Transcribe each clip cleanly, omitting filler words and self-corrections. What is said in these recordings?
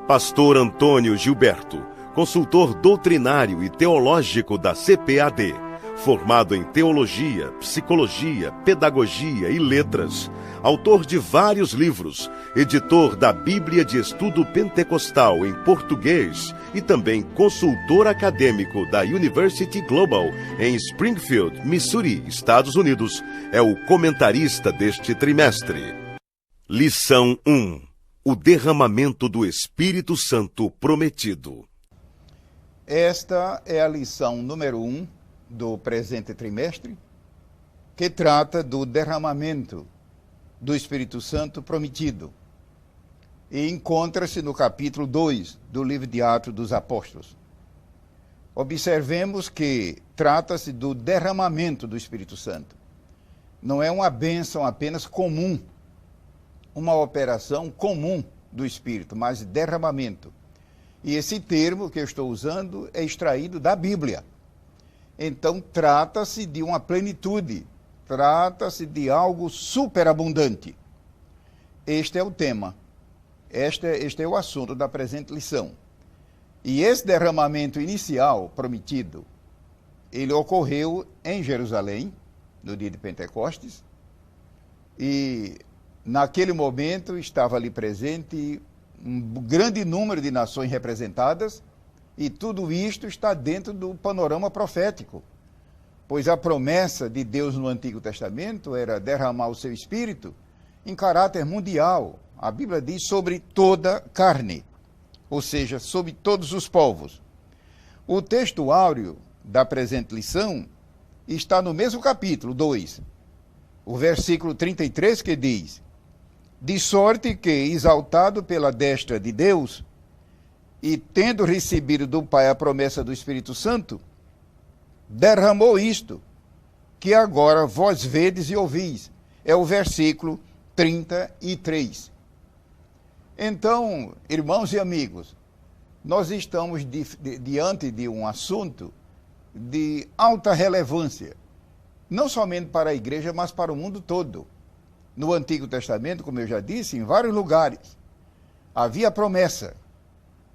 Pastor Antônio Gilberto, consultor doutrinário e teológico da CPAD, formado em teologia, psicologia, pedagogia e letras, autor de vários livros, editor da Bíblia de Estudo Pentecostal em português e também consultor acadêmico da University Global em Springfield, Missouri, Estados Unidos, é o comentarista deste trimestre. Lição 1. O derramamento do Espírito Santo prometido. Esta é a lição número 1 do presente trimestre, que trata do derramamento do Espírito Santo prometido. E encontra-se no capítulo 2 do livro de Atos dos Apóstolos. Observemos que trata-se do derramamento do Espírito Santo. Não é uma bênção apenas comum, uma operação comum do Espírito, mas derramamento. E esse termo que eu estou usando é extraído da Bíblia. Então, trata-se de uma plenitude, trata-se de algo superabundante. Este é o tema, este é o assunto da presente lição. E esse derramamento inicial prometido, ele ocorreu em Jerusalém, no dia de Pentecostes, e naquele momento estava ali presente um grande número de nações representadas, e tudo isto está dentro do panorama profético, pois a promessa de Deus no Antigo Testamento era derramar o seu Espírito em caráter mundial. A Bíblia diz sobre toda carne, ou seja, sobre todos os povos. O texto áureo da presente lição está no mesmo capítulo 2, o versículo 33, que diz: de sorte que, exaltado pela destra de Deus, e tendo recebido do Pai a promessa do Espírito Santo, derramou isto, que agora vós vedes e ouvis. É o versículo 33. Então, irmãos e amigos, nós estamos diante de um assunto de alta relevância, não somente para a igreja, mas para o mundo todo. No Antigo Testamento, como eu já disse, em vários lugares, havia promessa.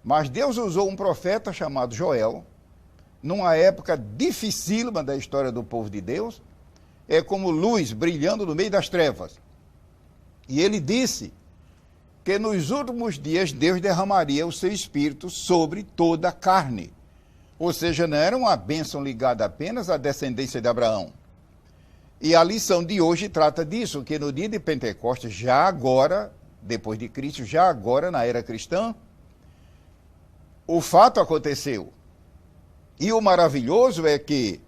Mas Deus usou um profeta chamado Joel, numa época dificílima da história do povo de Deus, é como luz brilhando no meio das trevas. E ele disse que nos últimos dias Deus derramaria o seu Espírito sobre toda a carne. Ou seja, não era uma bênção ligada apenas à descendência de Abraão. E a lição de hoje trata disso, que no dia de Pentecostes, já agora, depois de Cristo, já agora na era cristã, o fato aconteceu. E o maravilhoso é que,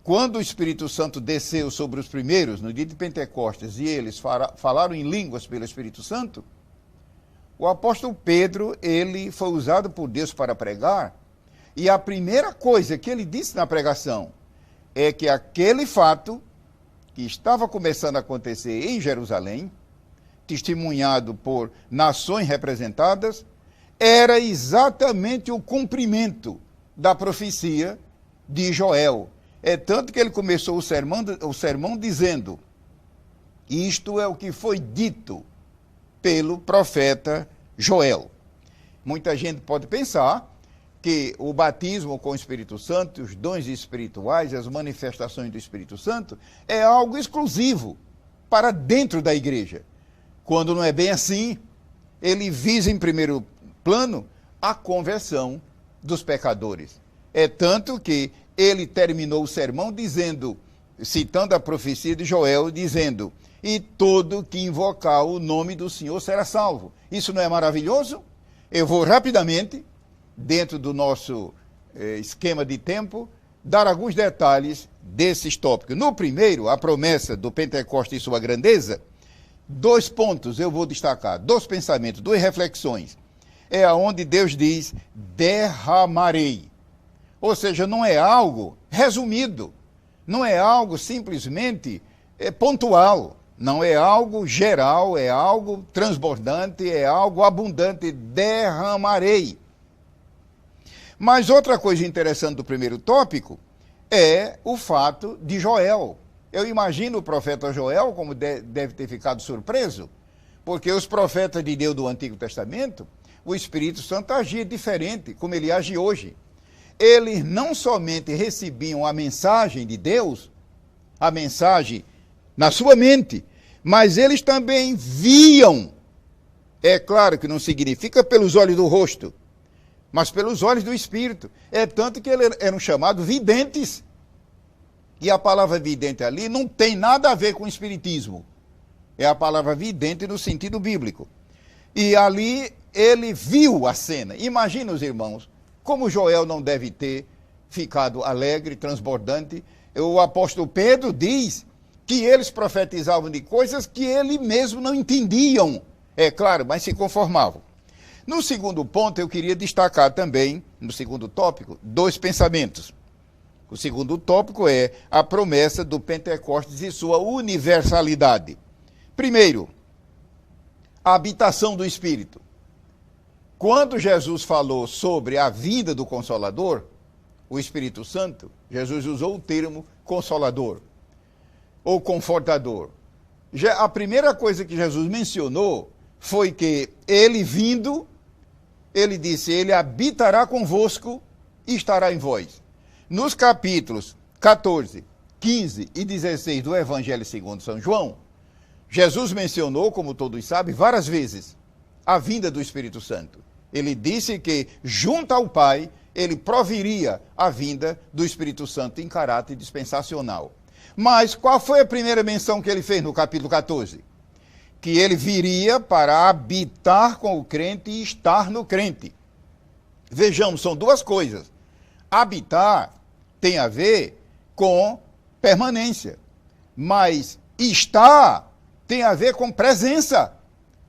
quando o Espírito Santo desceu sobre os primeiros, no dia de Pentecostes, e eles falaram em línguas pelo Espírito Santo, o apóstolo Pedro, ele foi usado por Deus para pregar, e a primeira coisa que ele disse na pregação é que aquele fato que estava começando a acontecer em Jerusalém, testemunhado por nações representadas, era exatamente o cumprimento da profecia de Joel. É tanto que ele começou o sermão dizendo: isto é o que foi dito pelo profeta Joel. Muita gente pode pensar que o batismo com o Espírito Santo, os dons espirituais, as manifestações do Espírito Santo, é algo exclusivo para dentro da igreja. Quando não é bem assim, ele visa em primeiro plano a conversão dos pecadores. É tanto que ele terminou o sermão dizendo, citando a profecia de Joel, dizendo: e todo que invocar o nome do Senhor será salvo. Isso não é maravilhoso? Eu vou rapidamente, dentro do nosso esquema de tempo, dar alguns detalhes desses tópicos. No primeiro, a promessa do Pentecostes e sua grandeza, 2 pontos eu vou destacar, 2 pensamentos, 2 reflexões. É aonde Deus diz: derramarei. Ou seja, não é algo resumido, não é algo simplesmente pontual, não é algo geral, é algo transbordante, é algo abundante. Derramarei. Mas outra coisa interessante do primeiro tópico é o fato de Joel. Eu imagino o profeta Joel como deve ter ficado surpreso, porque os profetas de Deus do Antigo Testamento, o Espírito Santo agia diferente, como ele age hoje. Eles não somente recebiam a mensagem de Deus, a mensagem na sua mente, mas eles também viam. É claro que não significa pelos olhos do rosto, mas pelos olhos do Espírito. É tanto que eles eram chamados videntes. E a palavra vidente ali não tem nada a ver com o espiritismo. É a palavra vidente no sentido bíblico. E ali ele viu a cena. Imagina, os irmãos, como Joel não deve ter ficado alegre, transbordante. O apóstolo Pedro diz que eles profetizavam de coisas que ele mesmo não entendiam. É claro, mas se conformavam. No segundo ponto, eu queria destacar também, no segundo tópico, 2 pensamentos. O segundo tópico é a promessa do Pentecostes e sua universalidade. Primeiro, a habitação do Espírito. Quando Jesus falou sobre a vinda do Consolador, o Espírito Santo, Jesus usou o termo Consolador ou Confortador. A primeira coisa que Jesus mencionou foi que ele vindo, ele disse, ele habitará convosco e estará em vós. Nos capítulos 14, 15 e 16 do Evangelho segundo São João, Jesus mencionou, como todos sabem, várias vezes a vinda do Espírito Santo. Ele disse que, junto ao Pai, ele proviria a vinda do Espírito Santo em caráter dispensacional. Mas qual foi a primeira menção que ele fez no capítulo 14? Que ele viria para habitar com o crente e estar no crente. Vejamos, são 2 coisas. Habitar tem a ver com permanência, mas estar tem a ver com presença.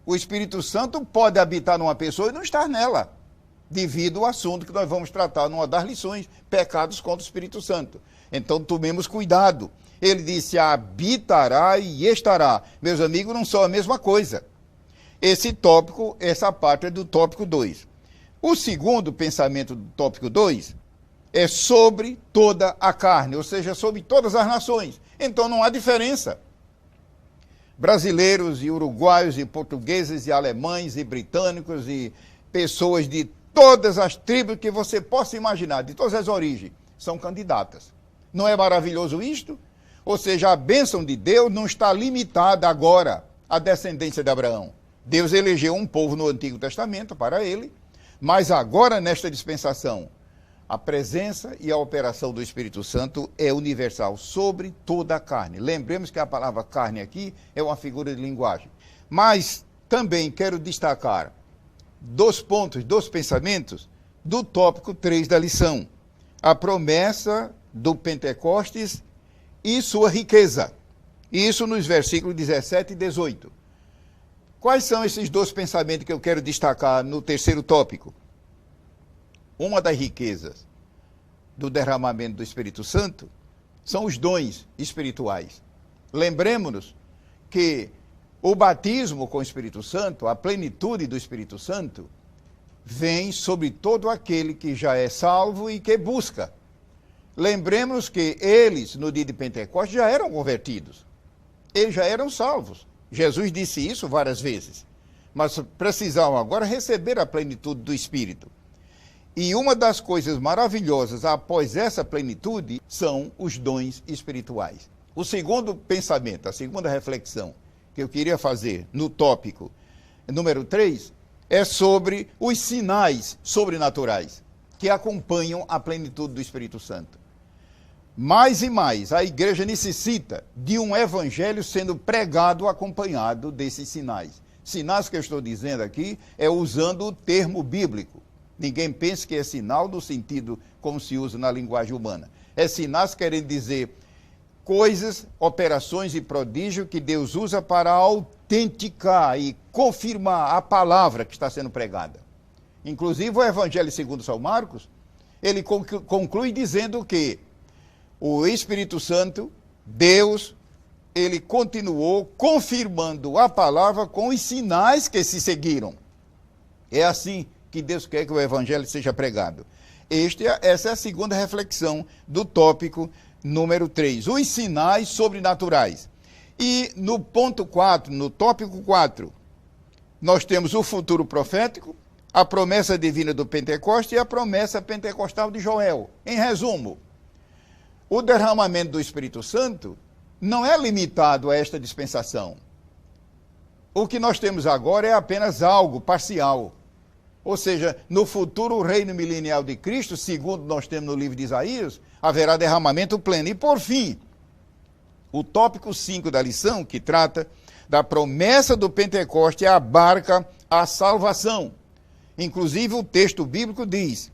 O Espírito Santo pode habitar numa pessoa e não estar nela, devido ao assunto que nós vamos tratar numa das lições, pecados contra o Espírito Santo. Então, tomemos cuidado. Ele disse, habitará e estará. Meus amigos, não são a mesma coisa. Esse tópico, essa parte é do tópico 2. O segundo pensamento do tópico 2 é sobre toda a carne, ou seja, sobre todas as nações. Então, não há diferença. Brasileiros e uruguaios e portugueses e alemães e britânicos e pessoas de todas as tribos que você possa imaginar, de todas as origens, são candidatas. Não é maravilhoso isto? Ou seja, a bênção de Deus não está limitada agora à descendência de Abraão. Deus elegeu um povo no Antigo Testamento para ele, mas agora nesta dispensação, a presença e a operação do Espírito Santo é universal sobre toda a carne. Lembremos que a palavra carne aqui é uma figura de linguagem. Mas também quero destacar 2 pontos, 2 pensamentos do tópico 3 da lição. A promessa do Pentecostes e sua riqueza. Isso nos versículos 17 e 18. Quais são esses 2 pensamentos que eu quero destacar no terceiro tópico? Uma das riquezas do derramamento do Espírito Santo são os dons espirituais. Lembremos-nos que o batismo com o Espírito Santo, a plenitude do Espírito Santo, vem sobre todo aquele que já é salvo e que busca. Lembremos que eles, no dia de Pentecostes, já eram convertidos. Eles já eram salvos. Jesus disse isso várias vezes. Mas precisavam agora receber a plenitude do Espírito. E uma das coisas maravilhosas após essa plenitude são os dons espirituais. O segundo pensamento, a segunda reflexão que eu queria fazer no tópico número 3 é sobre os sinais sobrenaturais que acompanham a plenitude do Espírito Santo. Mais e mais, a igreja necessita de um evangelho sendo pregado acompanhado desses sinais. Sinais que eu estou dizendo aqui é usando o termo bíblico. Ninguém pense que é sinal no sentido como se usa na linguagem humana. É sinais querendo dizer coisas, operações e prodígio que Deus usa para autenticar e confirmar a palavra que está sendo pregada. Inclusive o Evangelho segundo São Marcos, ele conclui dizendo que o Espírito Santo, Deus, ele continuou confirmando a palavra com os sinais que se seguiram. É assim que Deus quer que o Evangelho seja pregado. Essa é a segunda reflexão do tópico número 3, os sinais sobrenaturais. E no ponto 4, no tópico 4, nós temos o futuro profético, a promessa divina do Pentecostes e a promessa pentecostal de Joel. Em resumo, o derramamento do Espírito Santo não é limitado a esta dispensação. O que nós temos agora é apenas algo parcial. Ou seja, no futuro reino milenial de Cristo, segundo nós temos no livro de Isaías, haverá derramamento pleno. E por fim, o tópico 5 da lição, que trata da promessa do Pentecoste, abarca a salvação. Inclusive o texto bíblico diz: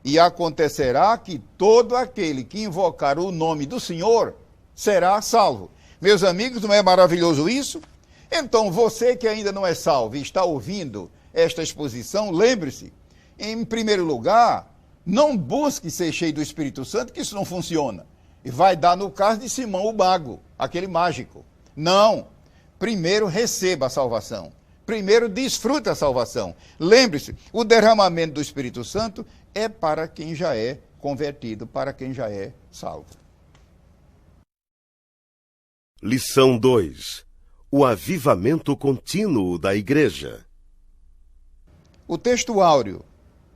e acontecerá que todo aquele que invocar o nome do Senhor será salvo. Meus amigos, não é maravilhoso isso? Então, você que ainda não é salvo e está ouvindo esta exposição, lembre-se, em primeiro lugar, não busque ser cheio do Espírito Santo, que isso não funciona. E vai dar no caso de Simão o Mago, aquele mágico. Não. Primeiro receba a salvação. Primeiro desfrute a salvação. Lembre-se, o derramamento do Espírito Santo é para quem já é convertido, para quem já é salvo. Lição 2. O avivamento contínuo da igreja. O texto áureo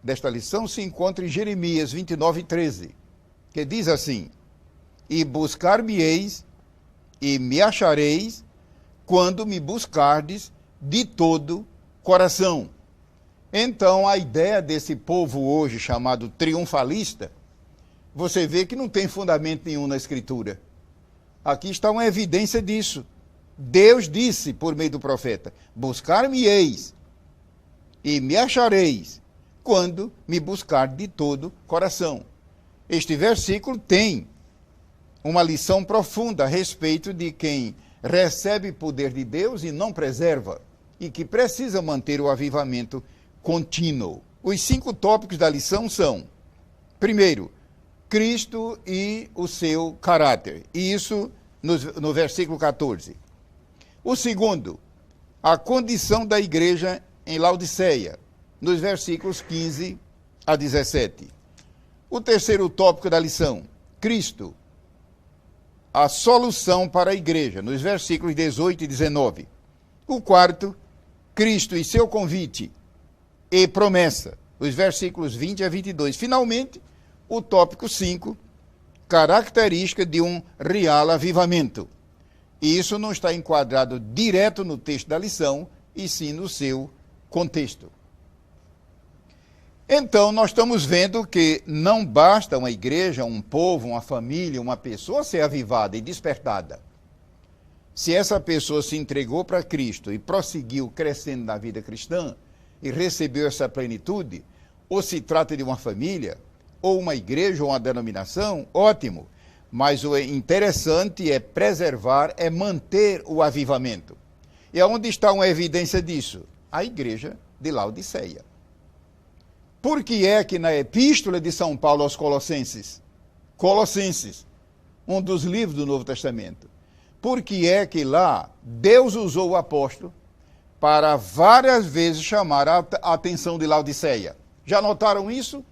desta lição se encontra em Jeremias 29:13, que diz assim: e buscar-me-eis e me achareis quando me buscardes de todo coração. Então, a ideia desse povo hoje chamado triunfalista, você vê que não tem fundamento nenhum na Escritura. Aqui está uma evidência disso. Deus disse por meio do profeta: buscar-me-eis e me achareis quando me buscar de todo coração. Este versículo tem uma lição profunda a respeito de quem recebe poder de Deus e não preserva, e que precisa manter o avivamento contínuo. Os 5 tópicos da lição são: primeiro, Cristo e o seu caráter, e isso no versículo 14. O segundo, a condição da igreja em Laodiceia, nos versículos 15 a 17. O terceiro tópico da lição, Cristo, a solução para a igreja, nos versículos 18 e 19. O quarto, Cristo e seu convite e promessa, os versículos 20 a 22. Finalmente, o tópico 5, característica de um real avivamento. E isso não está enquadrado direto no texto da lição, e sim no seu contexto. Então, nós estamos vendo que não basta uma igreja, um povo, uma família, uma pessoa ser avivada e despertada. Se essa pessoa se entregou para Cristo e prosseguiu crescendo na vida cristã e recebeu essa plenitude, ou se trata de uma família, ou uma igreja, ou uma denominação, ótimo. Mas o interessante é preservar, é manter o avivamento. E aonde está uma evidência disso? A igreja de Laodiceia. Por que é que na epístola de São Paulo aos Colossenses, um dos livros do Novo Testamento, por que é que lá Deus usou o apóstolo para várias vezes chamar a atenção de Laodiceia? Já notaram isso?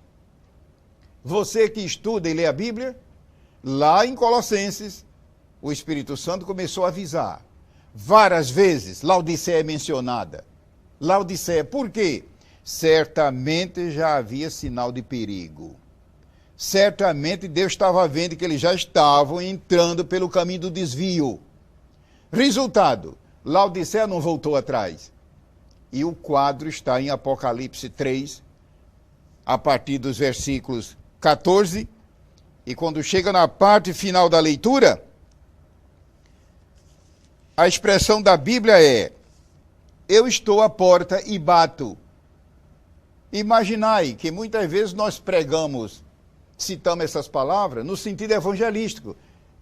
Você que estuda e lê a Bíblia, lá em Colossenses, o Espírito Santo começou a avisar. Várias vezes Laodiceia é mencionada. Laodiceia, por quê? Certamente já havia sinal de perigo. Certamente Deus estava vendo que eles já estavam entrando pelo caminho do desvio. Resultado, Laodiceia não voltou atrás. E o quadro está em Apocalipse 3, a partir dos versículos 14, e quando chega na parte final da leitura, a expressão da Bíblia é: eu estou à porta e bato. Imaginai que muitas vezes nós citamos essas palavras no sentido evangelístico.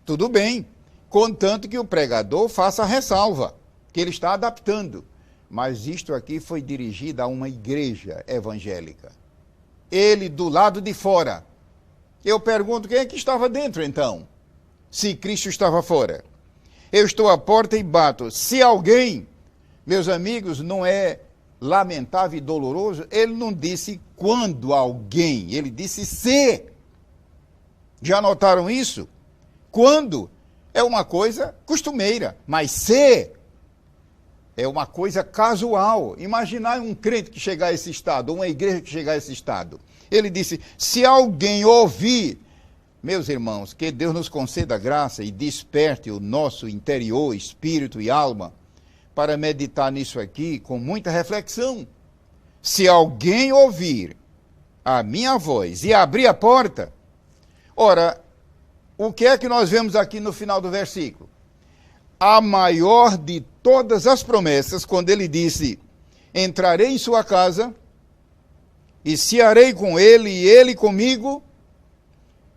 Tudo bem, contanto que o pregador faça a ressalva, que ele está adaptando. Mas isto aqui foi dirigido a uma igreja evangélica. Ele do lado de fora. Eu pergunto, quem é que estava dentro então? Se Cristo estava fora. Eu estou à porta e bato. Se alguém, meus amigos, não é lamentável e doloroso, ele não disse quando alguém, ele disse se. Já notaram isso? Quando é uma coisa costumeira, mas se É uma coisa casual. Imaginar um crente que chegar a esse estado, ou uma igreja que chegar a esse estado. Ele disse, se alguém ouvir, meus irmãos, que Deus nos conceda graça e desperte o nosso interior, espírito e alma, para meditar nisso aqui com muita reflexão. Se alguém ouvir a minha voz e abrir a porta, ora, o que é que nós vemos aqui no final do versículo? A maior de todas as promessas, quando ele disse, entrarei em sua casa, e cearei com ele, e ele comigo,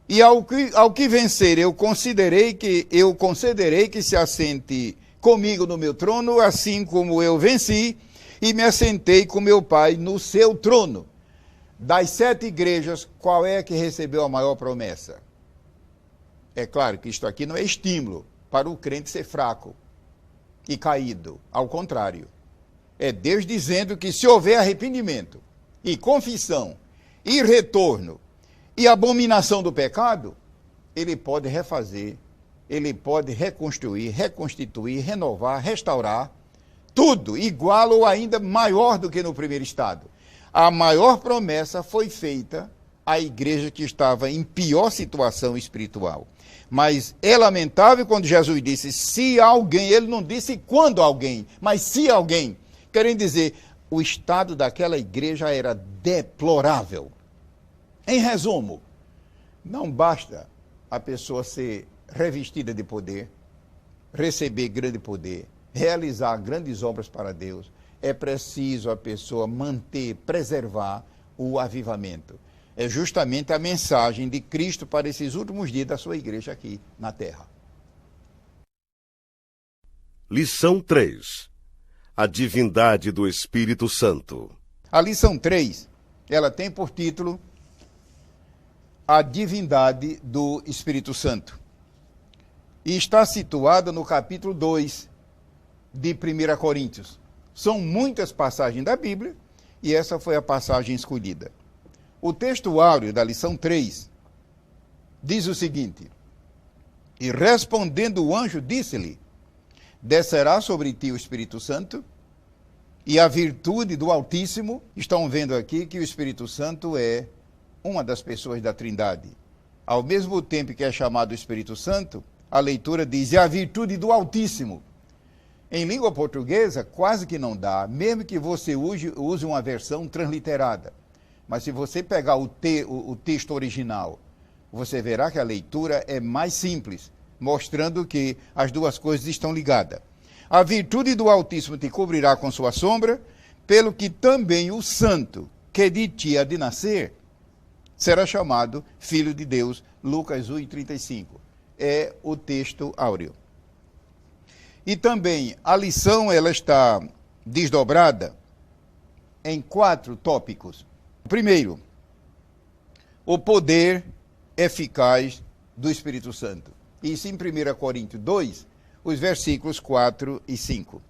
e ao que vencer, eu concederei que se assente comigo no meu trono, assim como eu venci, e me assentei com meu Pai no seu trono. Das 7 igrejas, qual é que recebeu a maior promessa? É claro que isto aqui não é estímulo para o crente ser fraco e caído. Ao contrário, é Deus dizendo que se houver arrependimento e confissão e retorno e abominação do pecado, ele pode refazer, ele pode reconstruir, reconstituir, renovar, restaurar, tudo igual ou ainda maior do que no primeiro estado. A maior promessa foi feita à igreja que estava em pior situação espiritual. Mas é lamentável quando Jesus disse, se alguém, ele não disse quando alguém, mas se alguém, querendo dizer, o estado daquela igreja era deplorável. Em resumo, não basta a pessoa ser revestida de poder, receber grande poder, realizar grandes obras para Deus, é preciso a pessoa manter, preservar o avivamento. É justamente a mensagem de Cristo para esses últimos dias da sua igreja aqui na terra. Lição 3. A divindade do Espírito Santo. A lição 3, ela tem por título A divindade do Espírito Santo. E está situada no capítulo 2 de 1 Coríntios. São muitas passagens da Bíblia e essa foi a passagem escolhida. O texto áureo da lição 3 diz o seguinte: E respondendo o anjo, disse-lhe, descerá sobre ti o Espírito Santo e a virtude do Altíssimo. Estão vendo aqui que o Espírito Santo é uma das pessoas da Trindade. Ao mesmo tempo que é chamado Espírito Santo, a leitura diz, e a virtude do Altíssimo. Em língua portuguesa, quase que não dá, mesmo que você use uma versão transliterada. Mas se você pegar o texto original, você verá que a leitura é mais simples, mostrando que as duas coisas estão ligadas. A virtude do Altíssimo te cobrirá com sua sombra, pelo que também o santo, que de ti há de nascer, será chamado Filho de Deus. Lucas 1:35. É o texto áureo. E também a lição ela está desdobrada em 4 tópicos. Primeiro, o poder eficaz do Espírito Santo. Isso em 1 Coríntios 2, os versículos 4 e 5.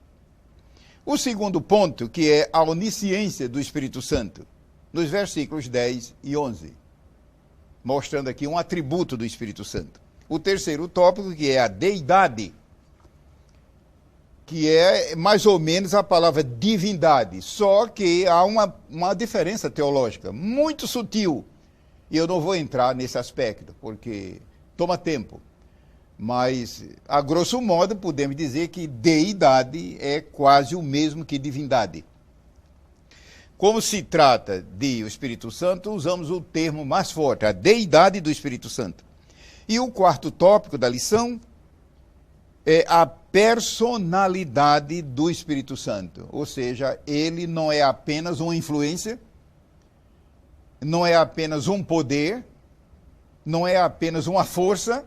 O segundo ponto, que é a onisciência do Espírito Santo, nos versículos 10 e 11, mostrando aqui um atributo do Espírito Santo. O terceiro tópico, que é a deidade, que é mais ou menos a palavra divindade, só que há uma diferença teológica muito sutil, e eu não vou entrar nesse aspecto, porque toma tempo, mas, a grosso modo, podemos dizer que deidade é quase o mesmo que divindade. Como se trata de o Espírito Santo, usamos o termo mais forte, a deidade do Espírito Santo. E o quarto tópico da lição é a personalidade do Espírito Santo. Ou seja, ele não é apenas uma influência, não é apenas um poder, não é apenas uma força,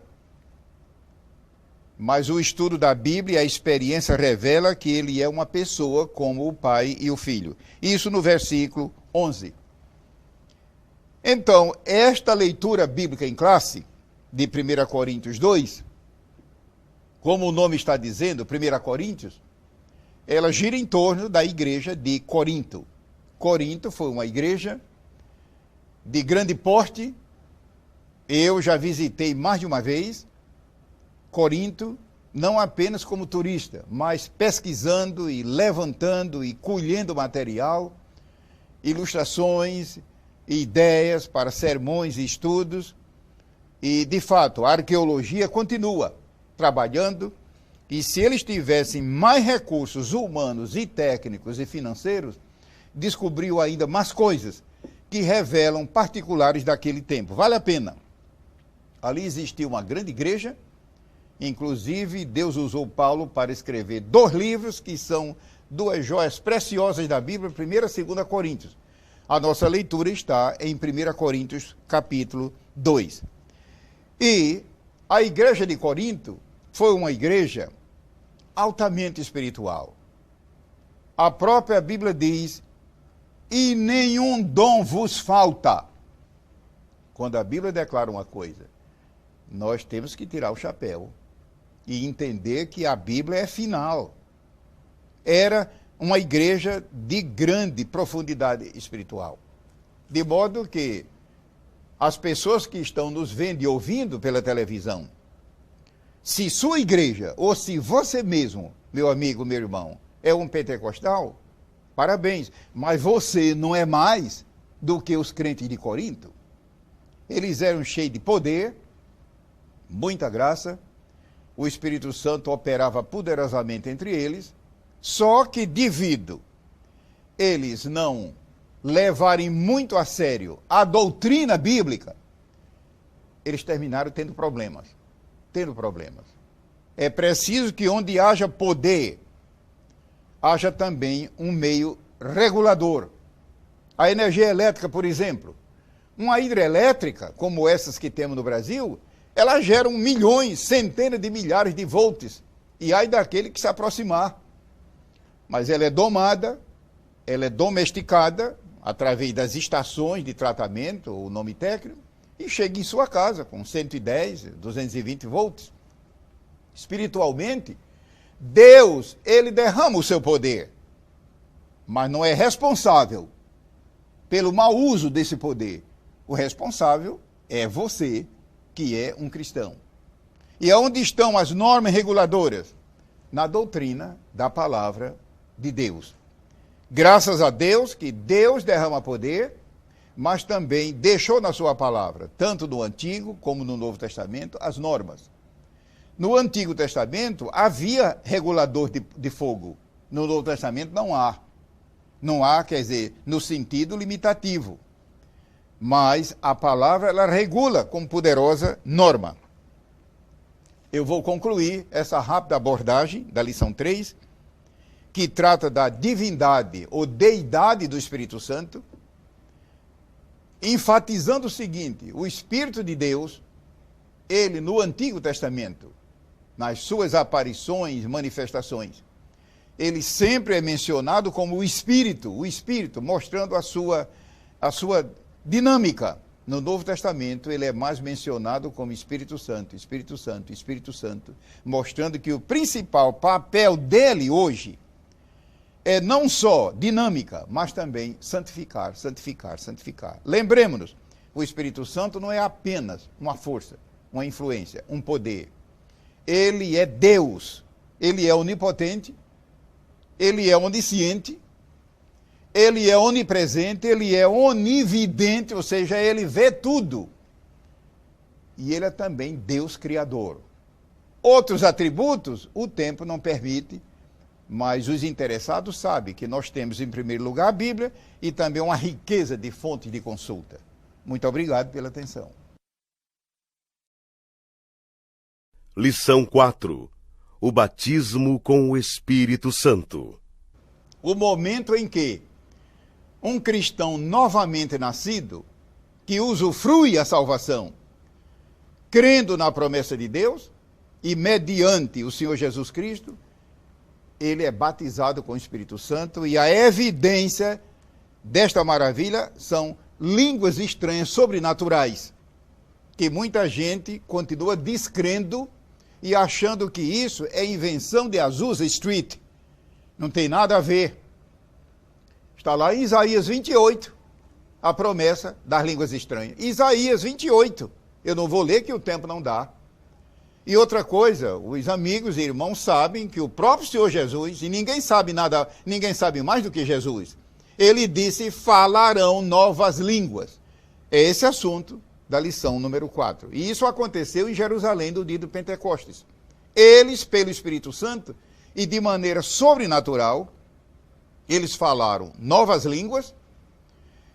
mas o estudo da Bíblia e a experiência revela que ele é uma pessoa como o Pai e o Filho. Isso no versículo 11. Então, esta leitura bíblica em classe, de 1 Coríntios 2, como o nome está dizendo, 1 Coríntios, ela gira em torno da igreja de Corinto. Corinto foi uma igreja de grande porte. Eu já visitei mais de uma vez Corinto não apenas como turista, mas pesquisando e levantando e colhendo material, ilustrações, ideias para sermões e estudos. E, de fato, a arqueologia continua trabalhando, e se eles tivessem mais recursos humanos e técnicos e financeiros, descobriu ainda mais coisas que revelam particulares daquele tempo. Vale a pena. Ali existia uma grande igreja, inclusive Deus usou Paulo para escrever 2 livros que são 2 joias preciosas da Bíblia, 1ª e 2ª Coríntios. A nossa leitura está em 1 Coríntios, capítulo 2. E a igreja de Corinto foi uma igreja altamente espiritual. A própria Bíblia diz: e nenhum dom vos falta. Quando a Bíblia declara uma coisa, nós temos que tirar o chapéu e entender que a Bíblia é final. Era uma igreja de grande profundidade espiritual. De modo que as pessoas que estão nos vendo e ouvindo pela televisão, se sua igreja, ou se você mesmo, meu amigo, meu irmão, é um pentecostal, parabéns, mas você não é mais do que os crentes de Corinto. Eles eram cheios de poder, muita graça, o Espírito Santo operava poderosamente entre eles, só que devido eles não levarem muito a sério a doutrina bíblica, eles terminaram tendo problemas. É preciso que onde haja poder, haja também um meio regulador. A energia elétrica, por exemplo, uma hidrelétrica, como essas que temos no Brasil, elas geram milhões, centenas de milhares de volts, e ai daquele que se aproximar. Mas ela é domada, ela é domesticada, através das estações de tratamento, o nome técnico, e chega em sua casa com 110, 220 volts. Espiritualmente, Deus, ele derrama o seu poder, mas não é responsável pelo mau uso desse poder. O responsável é você, que é um cristão. E aonde estão as normas reguladoras? Na doutrina da palavra de Deus. Graças a Deus que Deus derrama poder, mas também deixou na sua palavra, tanto no Antigo como no Novo Testamento, as normas. No Antigo Testamento havia regulador de fogo. No Novo Testamento não há. Não há, quer dizer, no sentido limitativo. Mas a palavra, ela regula com poderosa norma. Eu vou concluir essa rápida abordagem da lição 3, que trata da divindade ou deidade do Espírito Santo, enfatizando o seguinte: o Espírito de Deus, ele no Antigo Testamento, nas suas aparições, manifestações, ele sempre é mencionado como o Espírito, mostrando a sua dinâmica. No Novo Testamento, ele é mais mencionado como Espírito Santo, mostrando que o principal papel dele hoje é não só dinâmica, mas também santificar. Lembremos-nos, o Espírito Santo não é apenas uma força, uma influência, um poder. Ele é Deus, ele é onipotente, ele é onisciente, ele é onipresente, ele é onividente, ou seja, ele vê tudo. E ele é também Deus Criador. Outros atributos, o tempo não permite, mas os interessados sabem que nós temos, em primeiro lugar, a Bíblia e também uma riqueza de fontes de consulta. Muito obrigado pela atenção. Lição 4. O batismo com o Espírito Santo. O momento em que um cristão novamente nascido, que usufrui a salvação, crendo na promessa de Deus e mediante o Senhor Jesus Cristo, ele é batizado com o Espírito Santo, e a evidência desta maravilha são línguas estranhas sobrenaturais, que muita gente continua descrendo e achando que isso é invenção de Azusa Street. Não tem nada a ver. Está lá em Isaías 28, a promessa das línguas estranhas. Isaías 28. Eu não vou ler que o tempo não dá. E outra coisa, os amigos e irmãos sabem que o próprio Senhor Jesus, e ninguém sabe nada, ninguém sabe mais do que Jesus, ele disse: falarão novas línguas. É esse assunto da lição número 4. E isso aconteceu em Jerusalém no dia do Pentecostes. Eles, pelo Espírito Santo, e de maneira sobrenatural, eles falaram novas línguas.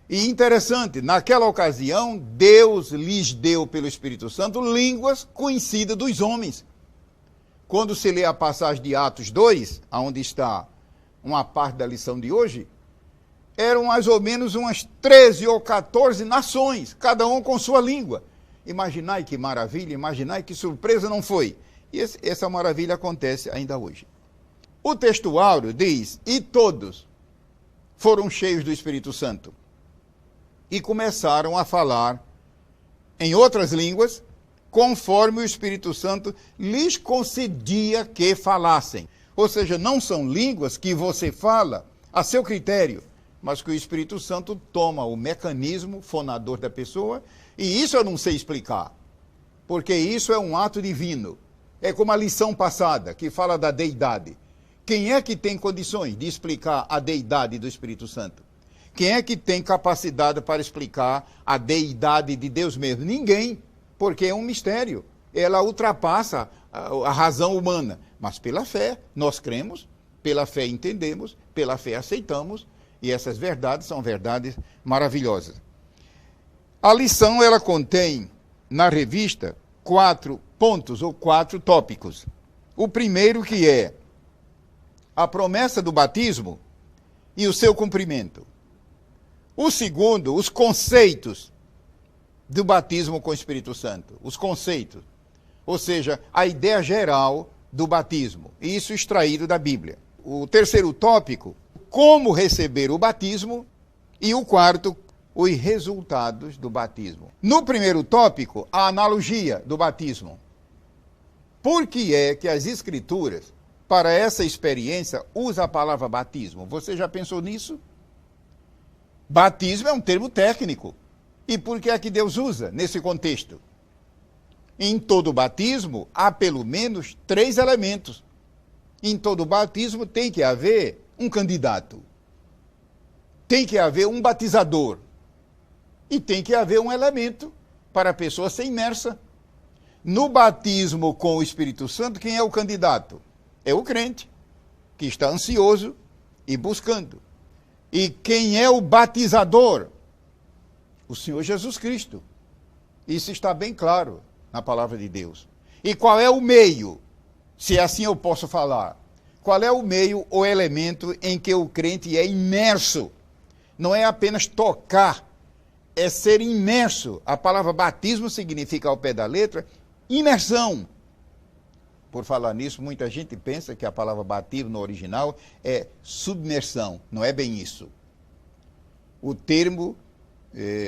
E interessante, naquela ocasião, Deus lhes deu pelo Espírito Santo línguas conhecidas dos homens. Quando se lê a passagem de Atos 2, onde está uma parte da lição de hoje, eram mais ou menos umas 13 ou 14 nações, cada um com sua língua. Imaginai que maravilha, imaginai que surpresa não foi. E essa maravilha acontece ainda hoje. O textuário diz: e todos foram cheios do Espírito Santo e começaram a falar em outras línguas, conforme o Espírito Santo lhes concedia que falassem. Ou seja, não são línguas que você fala a seu critério, mas que o Espírito Santo toma o mecanismo fonador da pessoa, e isso eu não sei explicar, porque isso é um ato divino. É como a lição passada, que fala da deidade. Quem é que tem condições de explicar a deidade do Espírito Santo? Quem é que tem capacidade para explicar a deidade de Deus mesmo? Ninguém, porque é um mistério. Ela ultrapassa a razão humana. Mas pela fé nós cremos, pela fé entendemos, pela fé aceitamos, e essas verdades são verdades maravilhosas. A lição, ela contém, na revista, 4 pontos ou 4 tópicos. O primeiro, que é a promessa do batismo e o seu cumprimento. O segundo, os conceitos do batismo com o Espírito Santo. Os conceitos, ou seja, a ideia geral do batismo. Isso extraído da Bíblia. O terceiro tópico, como receber o batismo. E o quarto, os resultados do batismo. No primeiro tópico, a analogia do batismo. Por que é que as Escrituras, para essa experiência, usam a palavra batismo? Você já pensou nisso? Batismo é um termo técnico. E por que é que Deus usa nesse contexto? Em todo batismo, há pelo menos 3 elementos. Em todo batismo tem que haver um candidato. Tem que haver um batizador. E tem que haver um elemento para a pessoa ser imersa. No batismo com o Espírito Santo, quem é o candidato? É o crente, que está ansioso e buscando. E quem é o batizador? O Senhor Jesus Cristo. Isso está bem claro na palavra de Deus. E qual é o meio, se assim eu posso falar? Qual é o meio ou elemento em que o crente é imerso? Não é apenas tocar, é ser imerso. A palavra batismo significa, ao pé da letra, imersão. Por falar nisso, muita gente pensa que a palavra batismo no original é submersão. Não é bem isso. O termo,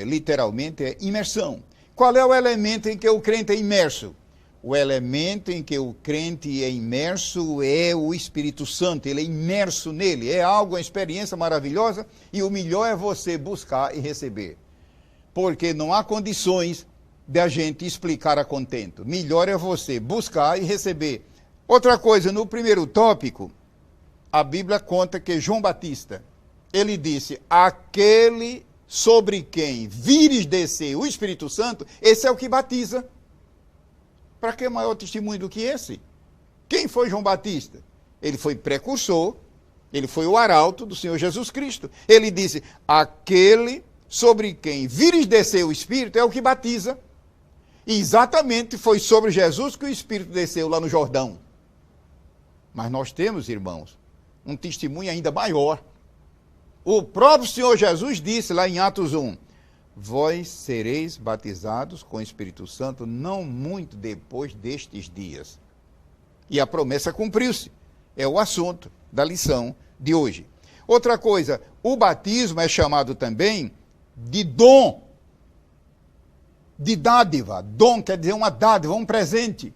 literalmente, é imersão. Qual é o elemento em que o crente é imerso? O elemento em que o crente é imerso é o Espírito Santo. Ele é imerso nele. É algo, uma experiência maravilhosa, e o melhor é você buscar e receber. Porque não há condições de a gente explicar a contento. Melhor é você buscar e receber. Outra coisa, no primeiro tópico, a Bíblia conta que João Batista, ele disse: aquele sobre quem vires descer o Espírito Santo, esse é o que batiza. Para que maior testemunho do que esse? Quem foi João Batista? Ele foi precursor, ele foi o arauto do Senhor Jesus Cristo. Ele disse: aquele sobre quem vires descer o Espírito é o que batiza. E exatamente foi sobre Jesus que o Espírito desceu lá no Jordão. Mas nós temos, irmãos, um testemunho ainda maior. O próprio Senhor Jesus disse lá em Atos 1, vós sereis batizados com o Espírito Santo não muito depois destes dias. E a promessa cumpriu-se. É o assunto da lição de hoje. Outra coisa, o batismo é chamado também de dom. De dádiva. Dom quer dizer uma dádiva, um presente.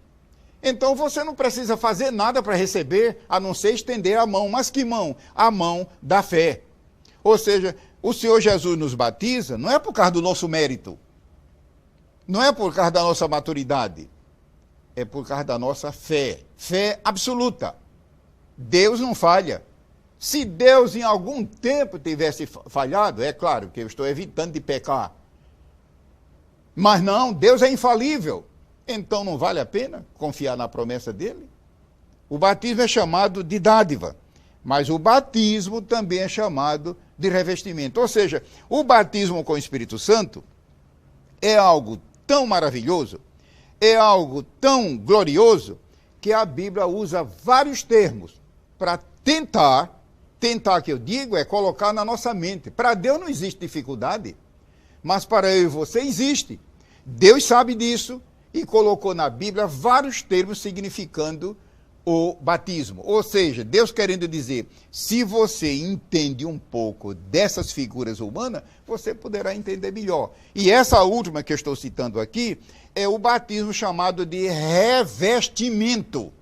Então você não precisa fazer nada para receber, a não ser estender a mão. Mas que mão? A mão da fé. Ou seja, o Senhor Jesus nos batiza, não é por causa do nosso mérito, não é por causa da nossa maturidade, É por causa da nossa fé. Fé absoluta. Deus não falha. Se Deus em algum tempo tivesse falhado, é claro que eu estou evitando de pecar. Mas não, Deus é infalível. Então não vale a pena confiar na promessa dele? O batismo é chamado de dádiva, mas o batismo também é chamado de revestimento. Ou seja, o batismo com o Espírito Santo é algo tão maravilhoso, é algo tão glorioso, que a Bíblia usa vários termos para tentar que eu digo é colocar na nossa mente. Para Deus não existe dificuldade, mas para eu e você existe. Deus sabe disso e colocou na Bíblia vários termos significando o batismo. Ou seja, Deus querendo dizer, se você entende um pouco dessas figuras humanas, você poderá entender melhor. E essa última que eu estou citando aqui é o batismo chamado de revestimento.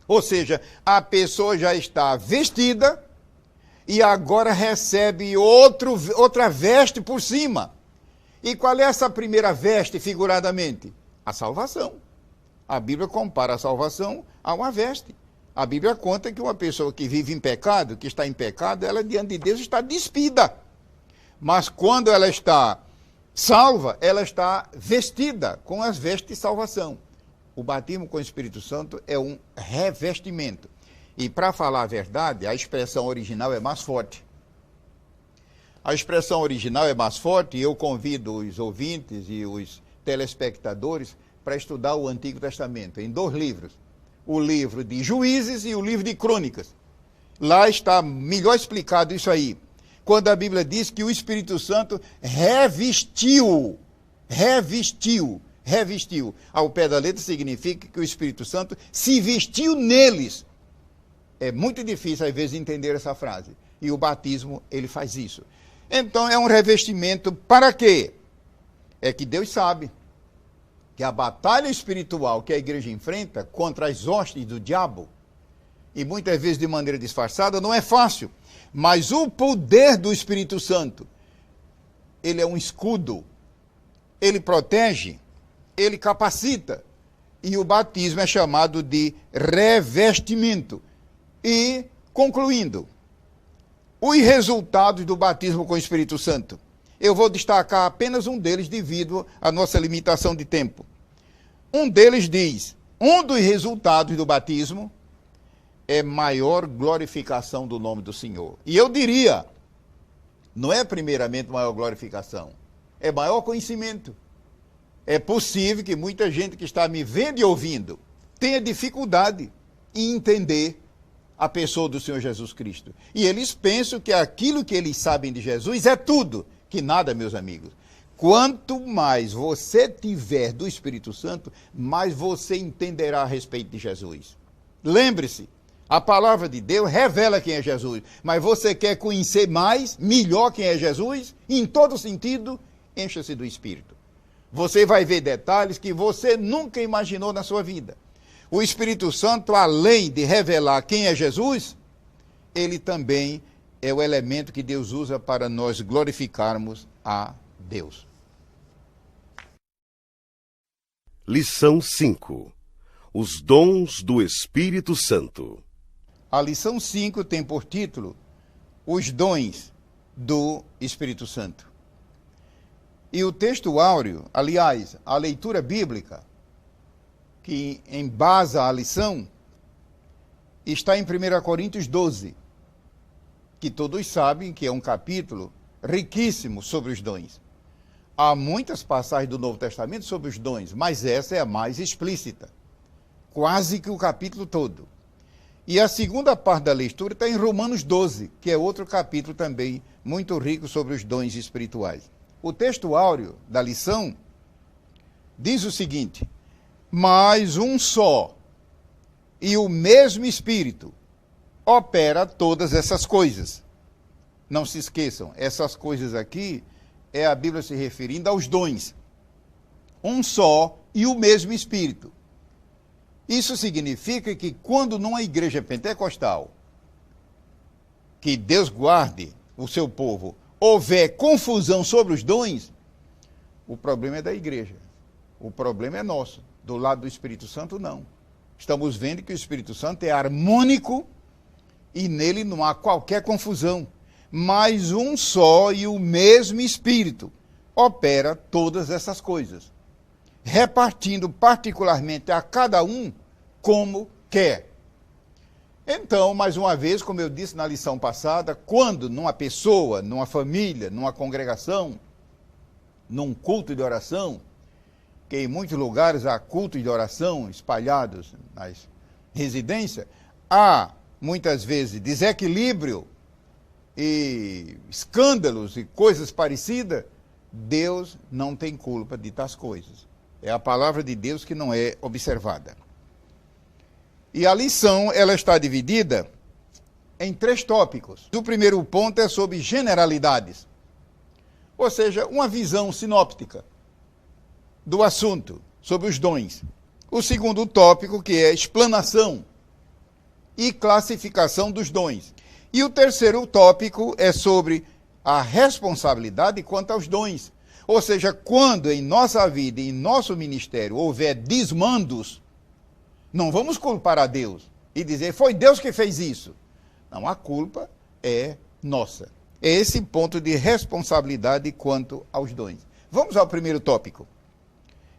Ou seja, a pessoa já está vestida e agora recebe outra veste por cima. E qual é essa primeira veste, figuradamente? A salvação. A Bíblia compara a salvação a uma veste. A Bíblia conta que uma pessoa que vive em pecado, que está em pecado, ela diante de Deus está despida. Mas quando ela está salva, ela está vestida com as vestes de salvação. O batismo com o Espírito Santo é um revestimento. E para falar a verdade, a expressão original é mais forte. A expressão original é mais forte e eu convido os ouvintes e os telespectadores para estudar o Antigo Testamento, em 2 livros. O livro de Juízes e o livro de Crônicas. Lá está melhor explicado isso aí. Quando a Bíblia diz que o Espírito Santo revestiu. Ao pé da letra significa que o Espírito Santo se vestiu neles. É muito difícil, às vezes, entender essa frase. E o batismo, ele faz isso. Então, é um revestimento para quê? É que Deus sabe que a batalha espiritual que a igreja enfrenta contra as hostes do diabo, e muitas vezes de maneira disfarçada, não é fácil. Mas o poder do Espírito Santo, ele é um escudo, ele protege, ele capacita. E o batismo é chamado de revestimento. E, concluindo, os resultados do batismo com o Espírito Santo. Eu vou destacar apenas um deles devido à nossa limitação de tempo. Um deles diz, um dos resultados do batismo é maior glorificação do nome do Senhor. E eu diria, não é primeiramente maior glorificação, é maior conhecimento. É possível que muita gente que está me vendo e ouvindo tenha dificuldade em entender a pessoa do Senhor Jesus Cristo. E eles pensam que aquilo que eles sabem de Jesus é tudo. Que nada, meus amigos. Quanto mais você tiver do Espírito Santo, mais você entenderá a respeito de Jesus. Lembre-se, a palavra de Deus revela quem é Jesus, mas você quer conhecer mais, melhor quem é Jesus? Em todo sentido, encha-se do Espírito. Você vai ver detalhes que você nunca imaginou na sua vida. O Espírito Santo, além de revelar quem é Jesus, ele também é o elemento que Deus usa para nós glorificarmos a Deus. Lição 5. Os dons do Espírito Santo. A lição 5 tem por título Os dons do Espírito Santo. E o texto áureo, aliás, a leitura bíblica, que embasa a lição, está em 1 Coríntios 12, que todos sabem que é um capítulo riquíssimo sobre os dons. Há muitas passagens do Novo Testamento sobre os dons, mas essa é a mais explícita, quase que o capítulo todo. E a segunda parte da leitura está em Romanos 12, que é outro capítulo também muito rico sobre os dons espirituais. O texto áureo da lição diz o seguinte: mas um só e o mesmo Espírito opera todas essas coisas. Não se esqueçam, essas coisas aqui é a Bíblia se referindo aos dons. Um só e o mesmo Espírito. Isso significa que quando numa igreja pentecostal, que Deus guarde o seu povo, houver confusão sobre os dons, o problema é da igreja. O problema é nosso, Do lado do Espírito Santo, não. Estamos vendo que o Espírito Santo é harmônico e nele não há qualquer confusão. Mas um só e o mesmo Espírito opera todas essas coisas, repartindo particularmente a cada um como quer. Então, mais uma vez, como eu disse na lição passada, quando numa pessoa, numa família, numa congregação, num culto de oração, que em muitos lugares há cultos de oração espalhados nas residências, há muitas vezes desequilíbrio e escândalos e coisas parecidas, Deus não tem culpa de tais coisas. É a palavra de Deus que não é observada. E a lição, ela está dividida em 3 tópicos. O primeiro ponto é sobre generalidades, ou seja, uma visão sinóptica do assunto, sobre os dons. O segundo tópico, que é explanação e classificação dos dons. E o terceiro tópico é sobre a responsabilidade quanto aos dons. Ou seja, quando em nossa vida e em nosso ministério houver desmandos, não vamos culpar a Deus e dizer, foi Deus que fez isso. Não, a culpa é nossa. É esse ponto de responsabilidade quanto aos dons. Vamos ao primeiro tópico.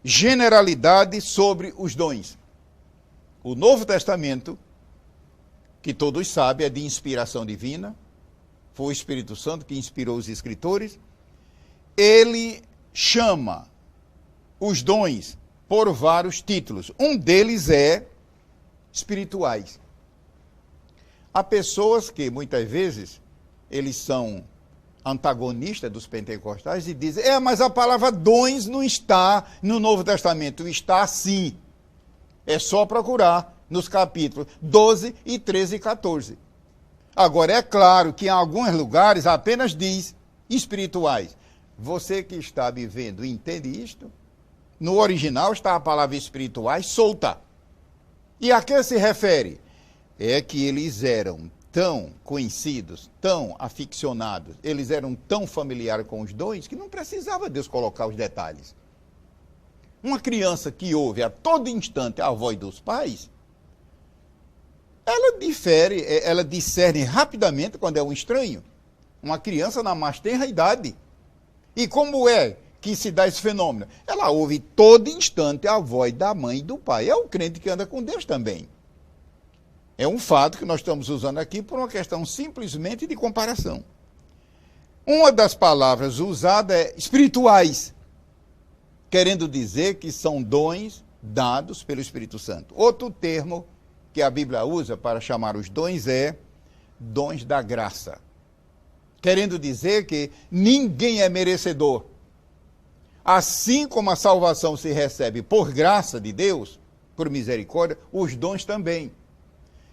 Generalidade sobre os dons. O Novo Testamento, que todos sabem, é de inspiração divina. Foi o Espírito Santo que inspirou os escritores. Ele chama os dons por vários títulos. Um deles é espirituais. Há pessoas que, muitas vezes, eles são antagonistas dos pentecostais e dizem, mas a palavra dons não está no Novo Testamento. Está sim. É só procurar nos capítulos 12 e 13 e 14. Agora, é claro que em alguns lugares apenas diz espirituais. Você que está me vendo entende isto? No original está a palavra espirituais solta. E a que se refere? É que eles eram tão conhecidos, tão aficionados, eles eram tão familiares com os dons que não precisava Deus colocar os detalhes. Uma criança que ouve a todo instante a voz dos pais, ela discerne rapidamente quando é um estranho. Uma criança na mais tenra idade. E como é que se dá esse fenômeno? Ela ouve todo instante a voz da mãe e do pai. É o crente que anda com Deus também. É um fato que nós estamos usando aqui por uma questão simplesmente de comparação. Uma das palavras usadas é espirituais, querendo dizer que são dons dados pelo Espírito Santo. Outro termo que a Bíblia usa para chamar os dons é dons da graça, querendo dizer que ninguém é merecedor. Assim como a salvação se recebe por graça de Deus, por misericórdia, os dons também.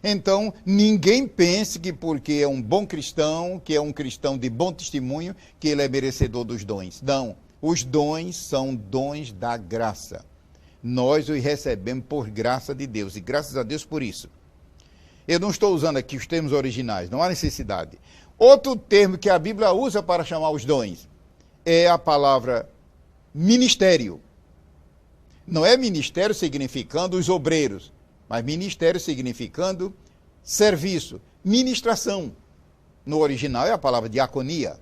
Então, ninguém pense que porque é um bom cristão, que é um cristão de bom testemunho, que ele é merecedor dos dons. Não, os dons são dons da graça. Nós os recebemos por graça de Deus, e graças a Deus por isso. Eu não estou usando aqui os termos originais, não há necessidade. Outro termo que a Bíblia usa para chamar os dons é a palavra ministério. Não é ministério significando os obreiros, mas ministério significando serviço, ministração. No original é a palavra diaconia.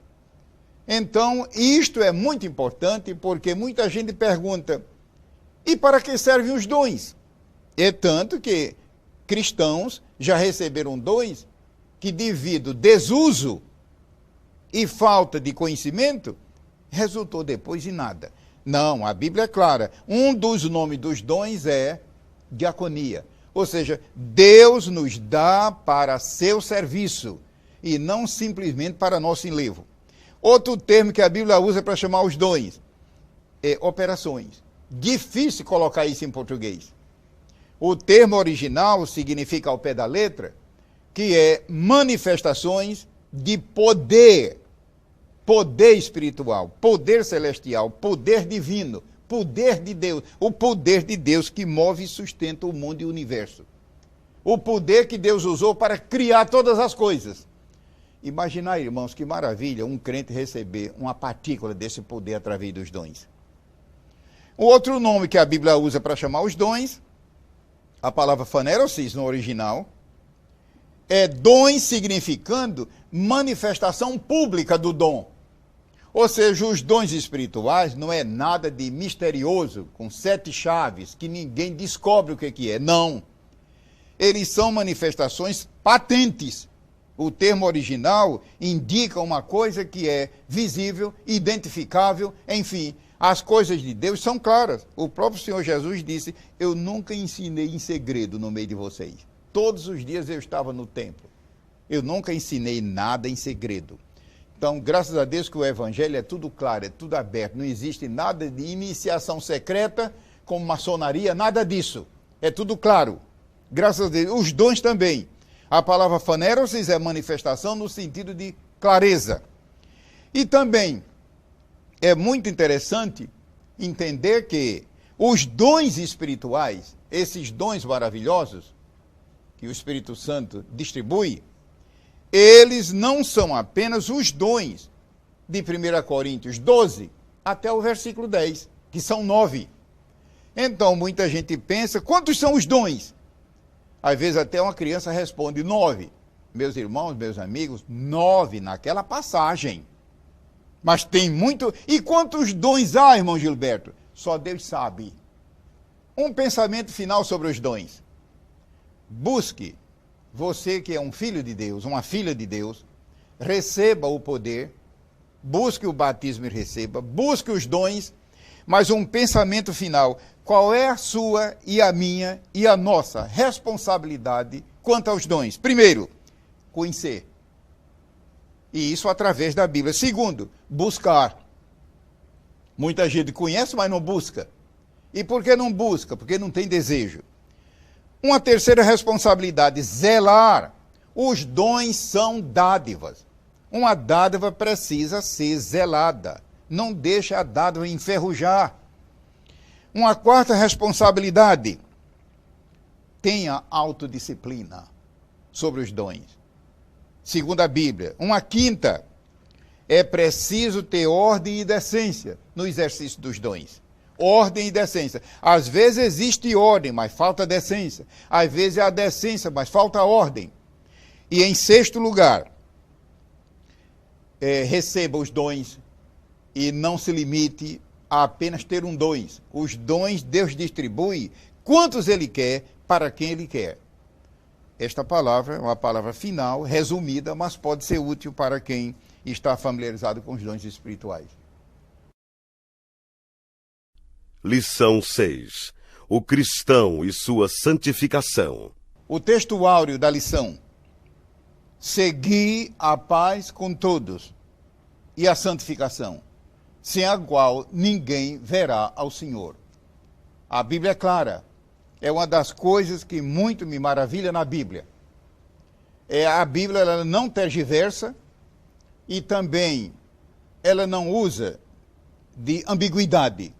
Então, isto é muito importante porque muita gente pergunta, e para que servem os dons? É tanto que cristãos já receberam dons que, devido desuso e falta de conhecimento, resultou depois em nada. Não, a Bíblia é clara. Um dos nomes dos dons é diaconia. Ou seja, Deus nos dá para seu serviço e não simplesmente para nosso enlevo. Outro termo que a Bíblia usa para chamar os dons é operações. Difícil colocar isso em português. O termo original significa ao pé da letra, que é manifestações de poder. Poder espiritual, poder celestial, poder divino, poder de Deus. O poder de Deus que move e sustenta o mundo e o universo. O poder que Deus usou para criar todas as coisas. Imaginar, irmãos, que maravilha um crente receber uma partícula desse poder através dos dons. O outro nome que a Bíblia usa para chamar os dons, a palavra phanerosis no original, é dons significando manifestação pública do dom. Ou seja, os dons espirituais não é nada de misterioso, com 7 chaves, que ninguém descobre o que é. Não. Eles são manifestações patentes. O termo original indica uma coisa que é visível, identificável, enfim. As coisas de Deus são claras. O próprio Senhor Jesus disse, eu nunca ensinei em segredo no meio de vocês. Todos os dias eu estava no templo. Eu nunca ensinei nada em segredo. Então, graças a Deus que o Evangelho é tudo claro, é tudo aberto. Não existe nada de iniciação secreta, como maçonaria, nada disso. É tudo claro. Graças a Deus. Os dons também. A palavra phanerosis é manifestação no sentido de clareza. E também é muito interessante entender que os dons espirituais, esses dons maravilhosos que o Espírito Santo distribui, eles não são apenas os dons de 1 Coríntios 12 até o versículo 10, que são 9. Então, muita gente pensa, quantos são os dons? Às vezes até uma criança responde 9. Meus irmãos, meus amigos, 9 naquela passagem. Mas tem muito... E quantos dons há, irmão Gilberto? Só Deus sabe. Um pensamento final sobre os dons. Busque, você que é um filho de Deus, uma filha de Deus, receba o poder, busque o batismo e receba, busque os dons, mas um pensamento final. Qual é a sua e a minha e a nossa responsabilidade quanto aos dons? Primeiro, conhecer. E isso através da Bíblia. Segundo, buscar. Muita gente conhece, mas não busca. E por que não busca? Porque não tem desejo. Uma terceira responsabilidade, zelar. Os dons são dádivas. Uma dádiva precisa ser zelada. Não deixa a dádiva enferrujar. Uma quarta responsabilidade, tenha autodisciplina sobre os dons. Segundo a Bíblia. Uma quinta, é preciso ter ordem e decência no exercício dos dons. Ordem e decência. Às vezes existe ordem, mas falta decência. Às vezes há decência, mas falta ordem. E em sexto lugar, receba os dons e não se limite a apenas ter um dons. Os dons Deus distribui quantos Ele quer, para quem Ele quer. Esta palavra é uma palavra final, resumida, mas pode ser útil para quem está familiarizado com os dons espirituais. Lição 6. O cristão e sua santificação. O texto áureo da lição. Segui a paz com todos e a santificação, sem a qual ninguém verá ao Senhor. A Bíblia é clara. É uma das coisas que muito me maravilha na Bíblia. A Bíblia ela não tergiversa e também ela não usa de ambiguidade.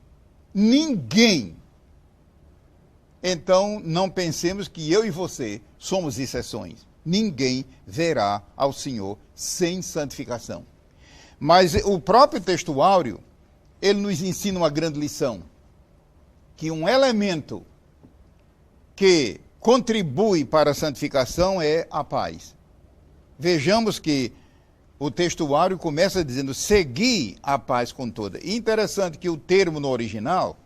Ninguém. Então, não pensemos que eu e você somos exceções. Ninguém verá ao Senhor sem santificação. Mas o próprio texto áureo, ele nos ensina uma grande lição. Que um elemento que contribui para a santificação é a paz. Vejamos que o texto áureo começa dizendo, segui a paz com toda. E interessante que o termo no original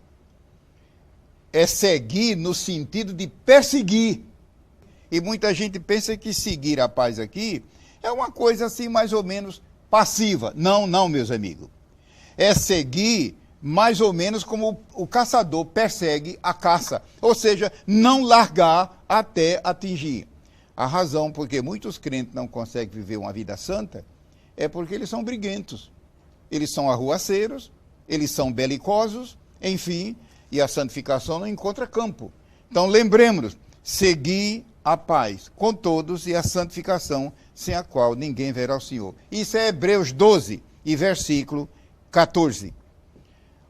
é seguir no sentido de perseguir. E muita gente pensa que seguir a paz aqui é uma coisa assim mais ou menos passiva. Não, não, meus amigos. É seguir mais ou menos como o caçador persegue a caça. Ou seja, não largar até atingir. A razão porque muitos crentes não conseguem viver uma vida santa é porque eles são briguentos. Eles são arruaceiros, eles são belicosos, enfim, e a santificação não encontra campo. Então lembremos, seguir a paz com todos e a santificação, sem a qual ninguém verá o Senhor. Isso é Hebreus 12 e versículo 14.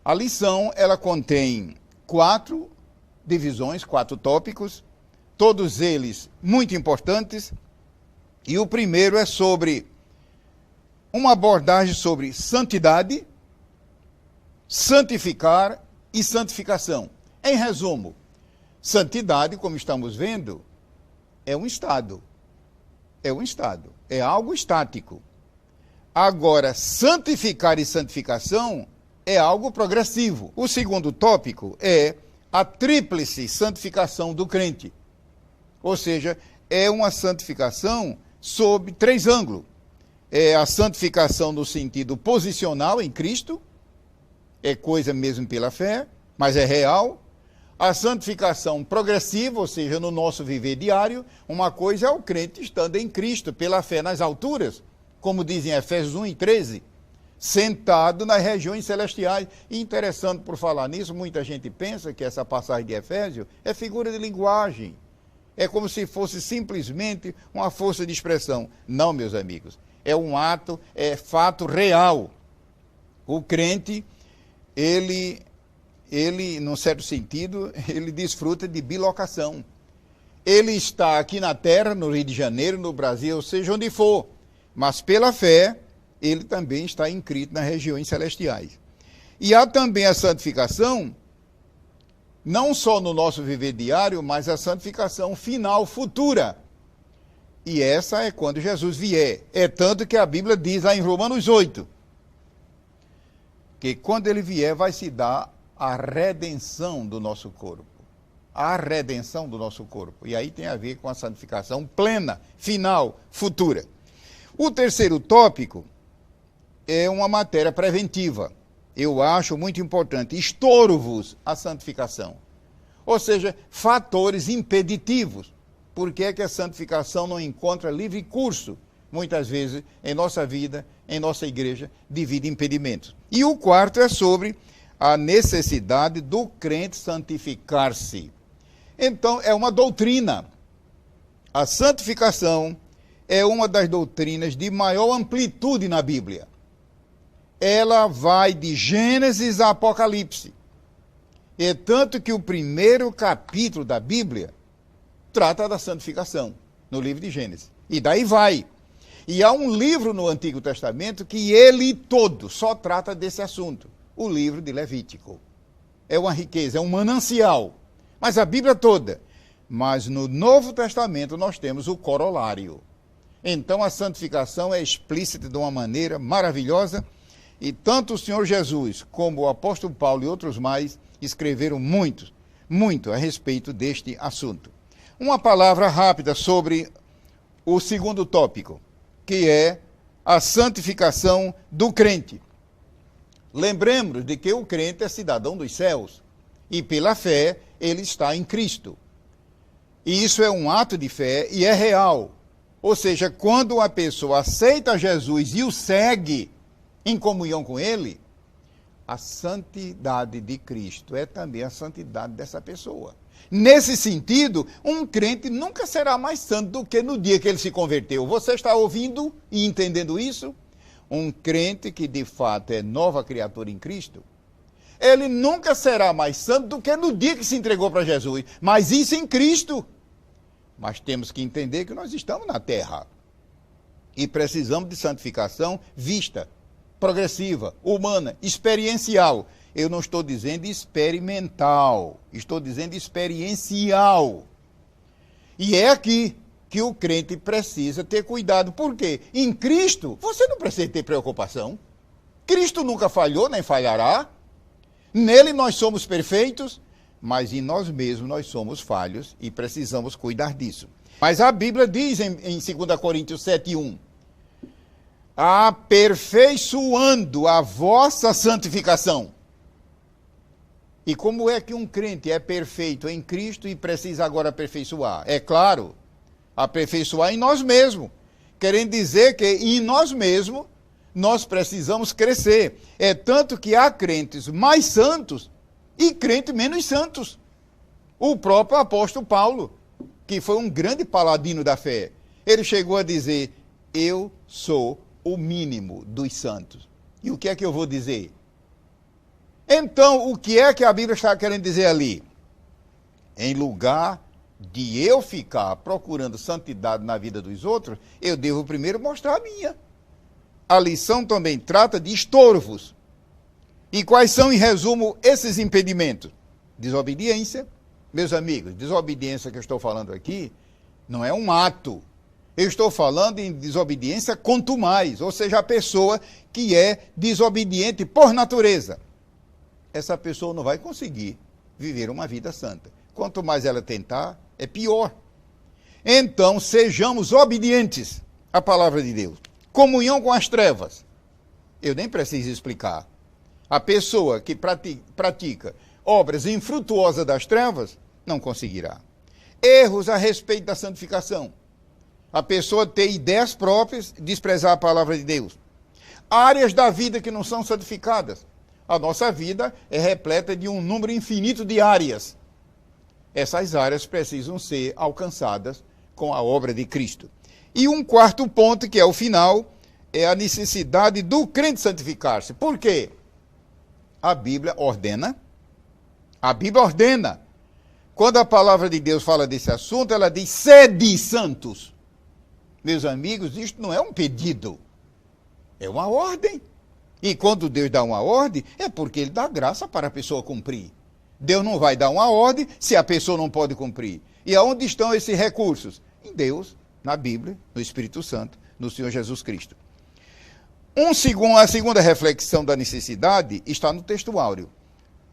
A lição, ela contém 4 divisões, 4 tópicos, todos eles muito importantes, e o primeiro é sobre uma abordagem sobre santidade, santificar e santificação. Em resumo, santidade, como estamos vendo, é um estado. É um estado. É algo estático. Agora, santificar e santificação é algo progressivo. O segundo tópico é a tríplice santificação do crente. Ou seja, é uma santificação sob 3 ângulos. É a santificação no sentido posicional em Cristo, é coisa mesmo pela fé, mas é real. A santificação progressiva, ou seja, no nosso viver diário, uma coisa é o crente estando em Cristo, pela fé nas alturas, como dizem Efésios 1:13, sentado nas regiões celestiais. E interessante por falar nisso, muita gente pensa que essa passagem de Efésios é figura de linguagem. É como se fosse simplesmente uma força de expressão. Não, meus amigos. É um ato, é fato real. O crente, ele, num certo sentido, ele desfruta de bilocação. Ele está aqui na terra, no Rio de Janeiro, no Brasil, ou seja, onde for. Mas pela fé, ele também está inscrito nas regiões celestiais. E há também a santificação, não só no nosso viver diário, mas a santificação final, futura. E essa é quando Jesus vier. É tanto que a Bíblia diz lá em Romanos 8, que quando ele vier vai se dar a redenção do nosso corpo. A redenção do nosso corpo. E aí tem a ver com a santificação plena, final, futura. O terceiro tópico é uma matéria preventiva. Eu acho muito importante. Estouro-vos a santificação. Ou seja, fatores impeditivos. Por que é que a santificação não encontra livre curso? Muitas vezes, em nossa vida, em nossa igreja, devido a impedimentos. E o quarto é sobre a necessidade do crente santificar-se. Então, é uma doutrina. A santificação é uma das doutrinas de maior amplitude na Bíblia. Ela vai de Gênesis a Apocalipse. É tanto que o primeiro capítulo da Bíblia trata da santificação, no livro de Gênesis. E daí vai. E há um livro no Antigo Testamento que ele todo só trata desse assunto. O livro de Levítico. É uma riqueza, é um manancial. Mas a Bíblia toda. Mas no Novo Testamento nós temos o corolário. Então a santificação é explícita de uma maneira maravilhosa. E tanto o Senhor Jesus como o apóstolo Paulo e outros mais escreveram muito a respeito deste assunto. Uma palavra rápida sobre o segundo tópico, que é a santificação do crente. Lembremos de que o crente é cidadão dos céus e pela fé ele está em Cristo. E isso é um ato de fé e é real. Ou seja, quando uma pessoa aceita Jesus e o segue em comunhão com ele, a santidade de Cristo é também a santidade dessa pessoa. Nesse sentido, um crente nunca será mais santo do que no dia que ele se converteu. Você está ouvindo e entendendo isso? Um crente que de fato é nova criatura em Cristo, ele nunca será mais santo do que no dia que se entregou para Jesus. Mas isso em Cristo. Mas temos que entender que nós estamos na terra e precisamos de santificação vista, progressiva, humana, experiencial. Eu não estou dizendo experimental, estou dizendo experiencial. E é aqui que o crente precisa ter cuidado. Por quê? Em Cristo, você não precisa ter preocupação. Cristo nunca falhou, nem falhará. Nele nós somos perfeitos, mas em nós mesmos nós somos falhos e precisamos cuidar disso. Mas a Bíblia diz em 2 Coríntios 7:1, aperfeiçoando a vossa santificação. E como é que um crente é perfeito em Cristo e precisa agora aperfeiçoar? É claro, aperfeiçoar em nós mesmos. Querendo dizer que em nós mesmos nós precisamos crescer. É tanto que há crentes mais santos e crentes menos santos. O próprio apóstolo Paulo, que foi um grande paladino da fé, ele chegou a dizer, eu sou o mínimo dos santos. E o que é que eu vou dizer? Então, o que é que a Bíblia está querendo dizer ali? Em lugar de eu ficar procurando santidade na vida dos outros, eu devo primeiro mostrar a minha. A lição também trata de estorvos. E quais são, em resumo, esses impedimentos? Desobediência. Meus amigos, desobediência que eu estou falando aqui não é um ato. Eu estou falando em desobediência contumaz, ou seja, a pessoa que é desobediente por natureza. Essa pessoa não vai conseguir viver uma vida santa. Quanto mais ela tentar, é pior. Então, sejamos obedientes à palavra de Deus. Comunhão com as trevas. Eu nem preciso explicar. A pessoa que pratica obras infrutuosas das trevas não conseguirá. Erros a respeito da santificação. A pessoa ter ideias próprias, desprezar a palavra de Deus. Áreas da vida que não são santificadas. A nossa vida é repleta de um número infinito de áreas. Essas áreas precisam ser alcançadas com a obra de Cristo. E um quarto ponto, que é o final, é a necessidade do crente santificar-se. Por quê? A Bíblia ordena. A Bíblia ordena. Quando a palavra de Deus fala desse assunto, ela diz: sede santos. Meus amigos, isto não é um pedido, é uma ordem. E quando Deus dá uma ordem, é porque Ele dá graça para a pessoa cumprir. Deus não vai dar uma ordem se a pessoa não pode cumprir. E aonde estão esses recursos? Em Deus, na Bíblia, no Espírito Santo, no Senhor Jesus Cristo. A segunda reflexão da necessidade está no texto áureo.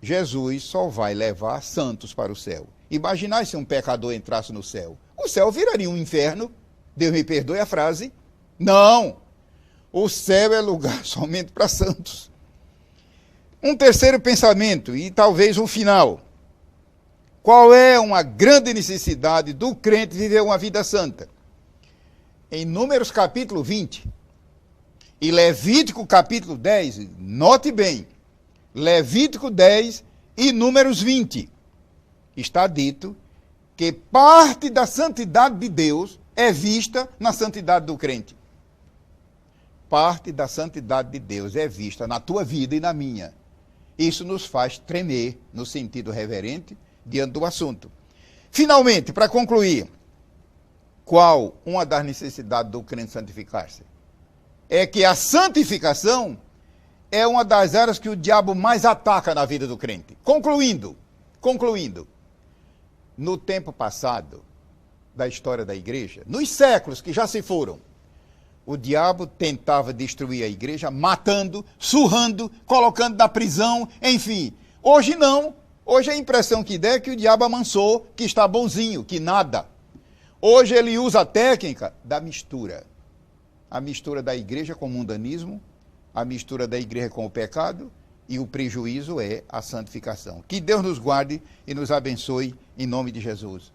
Jesus só vai levar santos para o céu. Imaginar se um pecador entrasse no céu. O céu viraria um inferno. Deus me perdoe a frase. Não! O céu é lugar somente para santos. Um terceiro pensamento, e talvez um final. Qual é uma grande necessidade do crente viver uma vida santa? Em Números capítulo 20 e Levítico capítulo 10, note bem, Levítico 10 e Números 20, está dito que parte da santidade de Deus é vista na santidade do crente. Parte da santidade de Deus é vista na tua vida e na minha. Isso nos faz tremer no sentido reverente diante do assunto. Finalmente, para concluir, qual uma das necessidades do crente santificar-se? É que a santificação é uma das áreas que o diabo mais ataca na vida do crente. Concluindo, no tempo passado da história da igreja, nos séculos que já se foram, o diabo tentava destruir a igreja, matando, surrando, colocando na prisão, enfim. Hoje não. Hoje a impressão que dá é que o diabo amansou, que está bonzinho, que nada. Hoje ele usa a técnica da mistura. A mistura da igreja com o mundanismo, a mistura da igreja com o pecado, e o prejuízo é a santificação. Que Deus nos guarde e nos abençoe em nome de Jesus.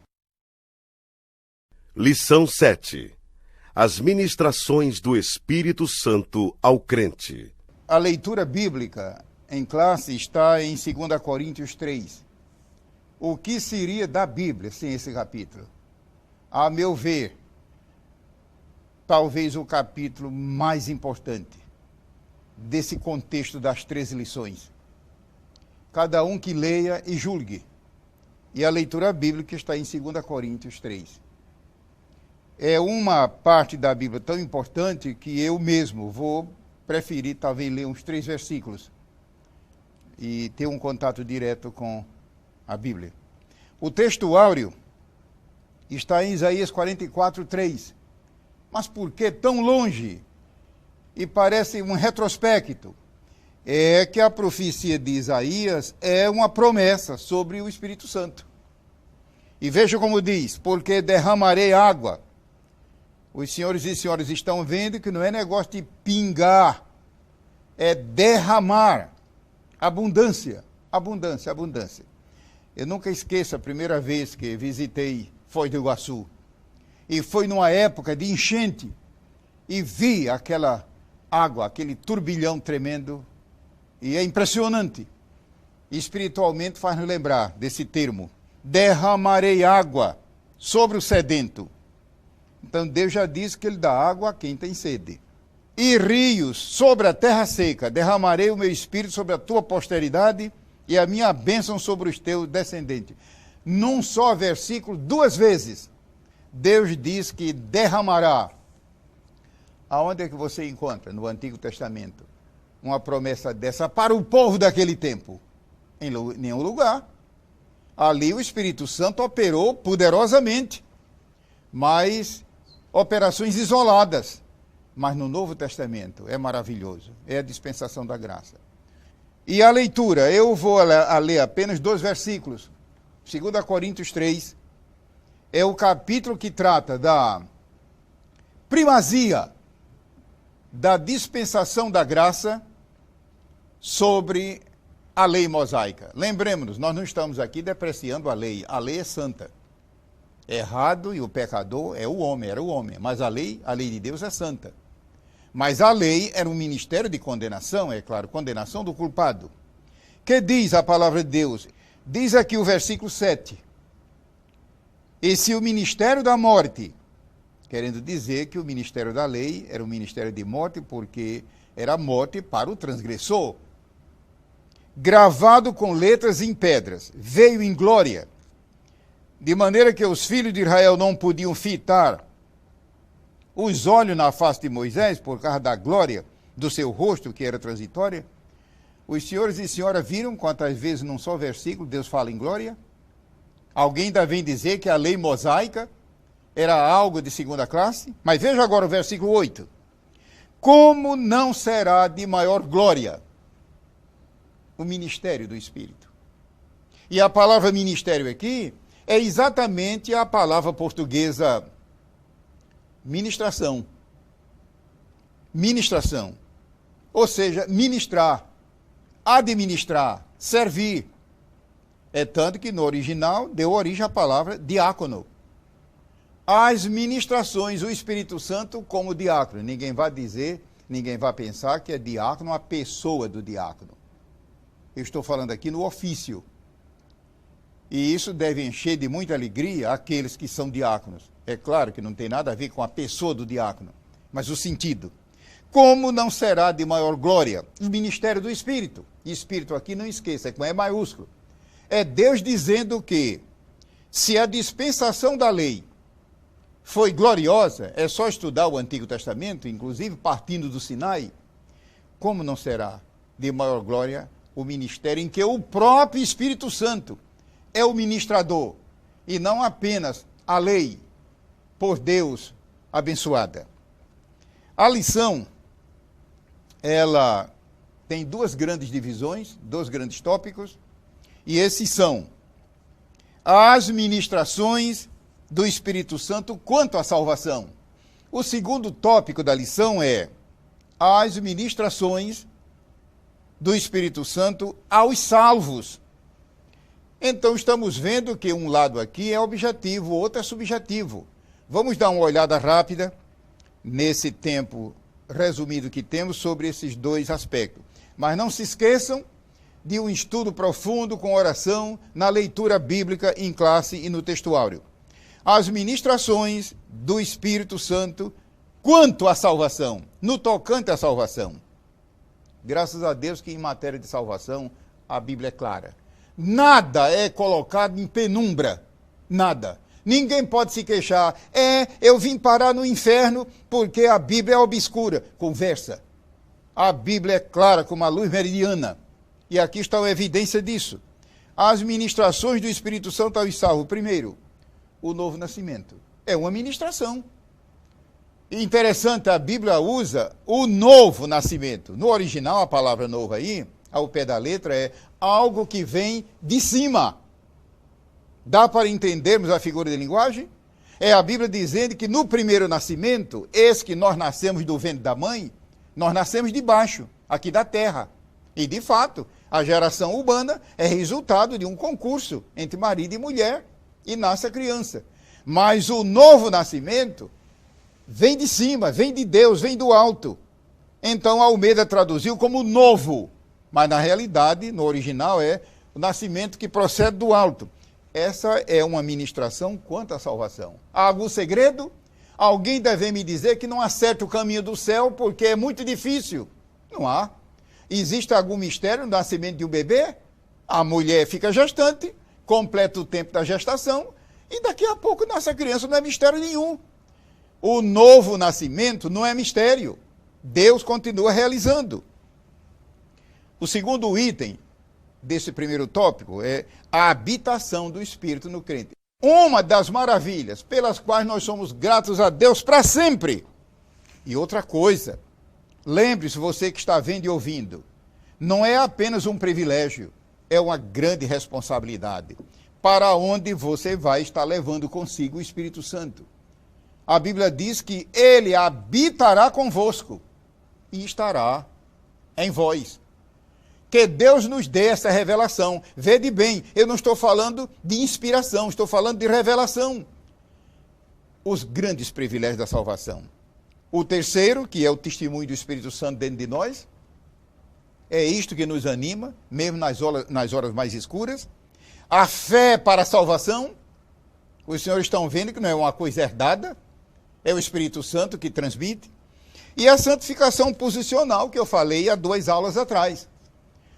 Lição 7. As ministrações do Espírito Santo ao crente. A leitura bíblica em classe está em 2 Coríntios 3. O que seria da Bíblia sem esse capítulo? A meu ver, talvez o capítulo mais importante desse contexto das 13 lições. Cada um que leia e julgue. E a leitura bíblica está em 2 Coríntios 3. É uma parte da Bíblia tão importante que eu mesmo vou preferir talvez ler uns 3 versículos e ter um contato direto com a Bíblia. O texto áureo está em Isaías 44, 3. Mas por que tão longe? E parece um retrospecto. É que a profecia de Isaías é uma promessa sobre o Espírito Santo. E veja como diz: porque derramarei água. Os senhores e senhoras estão vendo que não é negócio de pingar, é derramar. Abundância, abundância, abundância. Eu nunca esqueço a primeira vez que visitei Foz do Iguaçu. E foi numa época de enchente. E vi aquela água, aquele turbilhão tremendo. E é impressionante. E espiritualmente faz-nos lembrar desse termo. Derramarei água sobre o sedento. Então Deus já disse que Ele dá água a quem tem sede. E rios sobre a terra seca. Derramarei o meu espírito sobre a tua posteridade e a minha bênção sobre os teus descendentes. Num só versículo, 2 vezes, Deus diz que derramará. Aonde é que você encontra? No Antigo Testamento. uma promessa dessa para o povo daquele tempo? Em nenhum lugar. Ali o Espírito Santo operou poderosamente, mas operações isoladas. Mas no Novo Testamento é maravilhoso, é a dispensação da graça. E a leitura, eu vou ler apenas 2 versículos. 2 Coríntios 3, é o capítulo que trata da primazia da dispensação da graça sobre a lei mosaica. Lembremos-nos, nós não estamos aqui depreciando a lei é santa. Errado e o pecador era o homem, mas a lei de Deus é santa. Mas a lei era um ministério de condenação, é claro, condenação do culpado. Que diz a palavra de Deus? Diz aqui o versículo 7. E se o ministério da morte, querendo dizer que o ministério da lei era um ministério de morte, porque era morte para o transgressor, gravado com letras em pedras, veio em glória, de maneira que os filhos de Israel não podiam fitar os olhos na face de Moisés, por causa da glória do seu rosto, que era transitória. Os senhores e senhoras viram quantas vezes num só versículo Deus fala em glória? Alguém ainda vem dizer que a lei mosaica era algo de segunda classe? Mas veja agora o versículo 8. Como não será de maior glória o ministério do Espírito? E a palavra ministério aqui é exatamente a palavra portuguesa ministração. Ministração. Ou seja, ministrar, administrar, servir. É tanto que no original deu origem à palavra diácono. As ministrações, o Espírito Santo como diácono. Ninguém vai dizer, ninguém vai pensar que é diácono a pessoa do diácono. Eu estou falando aqui no ofício. E isso deve encher de muita alegria aqueles que são diáconos. É claro que não tem nada a ver com a pessoa do diácono, mas o sentido. Como não será de maior glória o ministério do Espírito? E Espírito aqui, não esqueça, é com E maiúsculo. É Deus dizendo que, se a dispensação da lei foi gloriosa, é só estudar o Antigo Testamento, inclusive partindo do Sinai, como não será de maior glória o ministério em que o próprio Espírito Santo é o ministrador, e não apenas a lei, por Deus abençoada. A lição, ela tem 2 grandes divisões, 2 grandes tópicos, e esses são as ministrações do Espírito Santo quanto à salvação. O segundo tópico da lição é as ministrações do Espírito Santo aos salvos. Então estamos vendo que um lado aqui é objetivo, o outro é subjetivo. Vamos dar uma olhada rápida nesse tempo resumido que temos sobre esses 2 aspectos. Mas não se esqueçam de um estudo profundo com oração na leitura bíblica em classe e no textuário. As ministrações do Espírito Santo quanto à salvação, no tocante à salvação. Graças a Deus que em matéria de salvação a Bíblia é clara. Nada é colocado em penumbra, nada. Ninguém pode se queixar, eu vim parar no inferno porque a Bíblia é obscura. Conversa. A Bíblia é clara como a luz meridiana. E aqui está a evidência disso. As ministrações do Espírito Santo aos salvos. Primeiro, o novo nascimento. É uma ministração. Interessante, a Bíblia usa o novo nascimento. No original, a palavra novo aí, ao pé da letra, é algo que vem de cima. Dá para entendermos a figura de linguagem? É a Bíblia dizendo que no primeiro nascimento, esse que nós nascemos do ventre da mãe, nós nascemos de baixo, aqui da terra. E, de fato, a geração humana é resultado de um concurso entre marido e mulher e nasce a criança. Mas o novo nascimento vem de cima, vem de Deus, vem do alto. Então, Almeida traduziu como novo, mas na realidade, no original, é o nascimento que procede do alto. Essa é uma ministração quanto à salvação. Há algum segredo? Alguém deve me dizer que não acerta o caminho do céu porque é muito difícil. Não há. Existe algum mistério no nascimento de um bebê? A mulher fica gestante, completa o tempo da gestação e daqui a pouco nasce a criança, não é mistério nenhum. O novo nascimento não é mistério. Deus continua realizando. O segundo item desse primeiro tópico é a habitação do Espírito no crente. Uma das maravilhas pelas quais nós somos gratos a Deus para sempre. E outra coisa, lembre-se, você que está vendo e ouvindo, não é apenas um privilégio, é uma grande responsabilidade, para onde você vai estar levando consigo o Espírito Santo. A Bíblia diz que ele habitará convosco e estará em vós. Que Deus nos dê essa revelação. Vede bem, eu não estou falando de inspiração, estou falando de revelação. Os grandes privilégios da salvação. O terceiro, que é o testemunho do Espírito Santo dentro de nós, é isto que nos anima, mesmo nas horas mais escuras. A fé para a salvação. Os senhores estão vendo que não é uma coisa herdada, é o Espírito Santo que transmite. E a santificação posicional, que eu falei há 2 aulas atrás.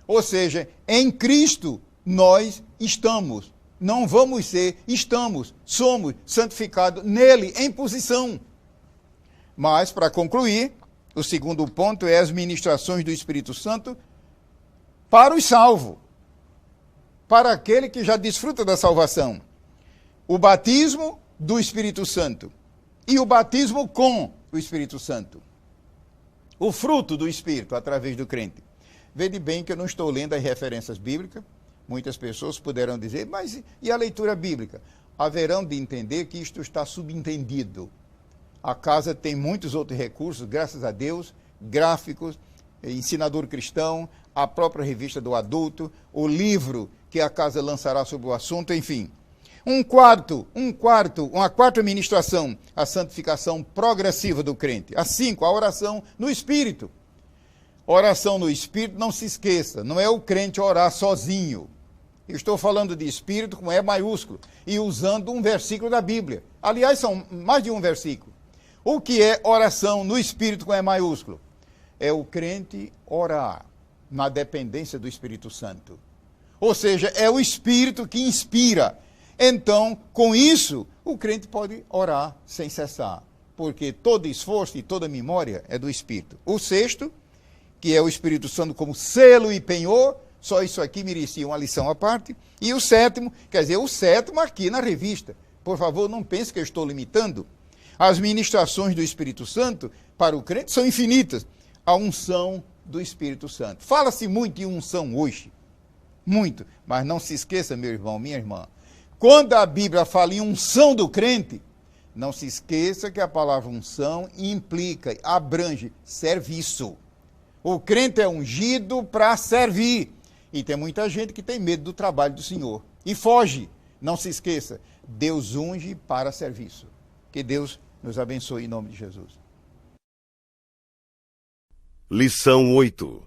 Ou seja, em Cristo nós estamos, não vamos ser, estamos, somos santificados nele, em posição. Mas, para concluir, o segundo ponto é as ministrações do Espírito Santo para os salvos, para aquele que já desfruta da salvação. O batismo do Espírito Santo e o batismo com o Espírito Santo. O fruto do Espírito através do crente. Vede bem que eu não estou lendo as referências bíblicas. Muitas pessoas poderão dizer, mas e a leitura bíblica? Haverão de entender que isto está subentendido. A casa tem muitos outros recursos, graças a Deus, gráficos, ensinador cristão, a própria revista do adulto, o livro que a casa lançará sobre o assunto, enfim. Uma quarta ministração, a santificação progressiva do crente. A 5, a oração no Espírito. Oração no Espírito, não se esqueça, não é o crente orar sozinho. Eu estou falando de Espírito com E maiúsculo e usando um versículo da Bíblia. Aliás, são mais de um versículo. O que é oração no Espírito com E maiúsculo? É o crente orar na dependência do Espírito Santo. Ou seja, é o Espírito que inspira. Então, com isso, o crente pode orar sem cessar, porque todo esforço e toda memória é do Espírito. O sexto, que é o Espírito Santo como selo e penhor, só isso aqui merecia uma lição à parte. E o sétimo, quer dizer, o sétimo aqui na revista. Por favor, não pense que eu estou limitando. As ministrações do Espírito Santo para o crente são infinitas. A unção do Espírito Santo. Fala-se muito em unção hoje. Muito. Mas não se esqueça, meu irmão, minha irmã. Quando a Bíblia fala em unção do crente, não se esqueça que a palavra unção implica, abrange serviço. O crente é ungido para servir. E tem muita gente que tem medo do trabalho do Senhor. E foge. Não se esqueça, Deus unge para serviço. Que Deus nos abençoe em nome de Jesus. Lição 8.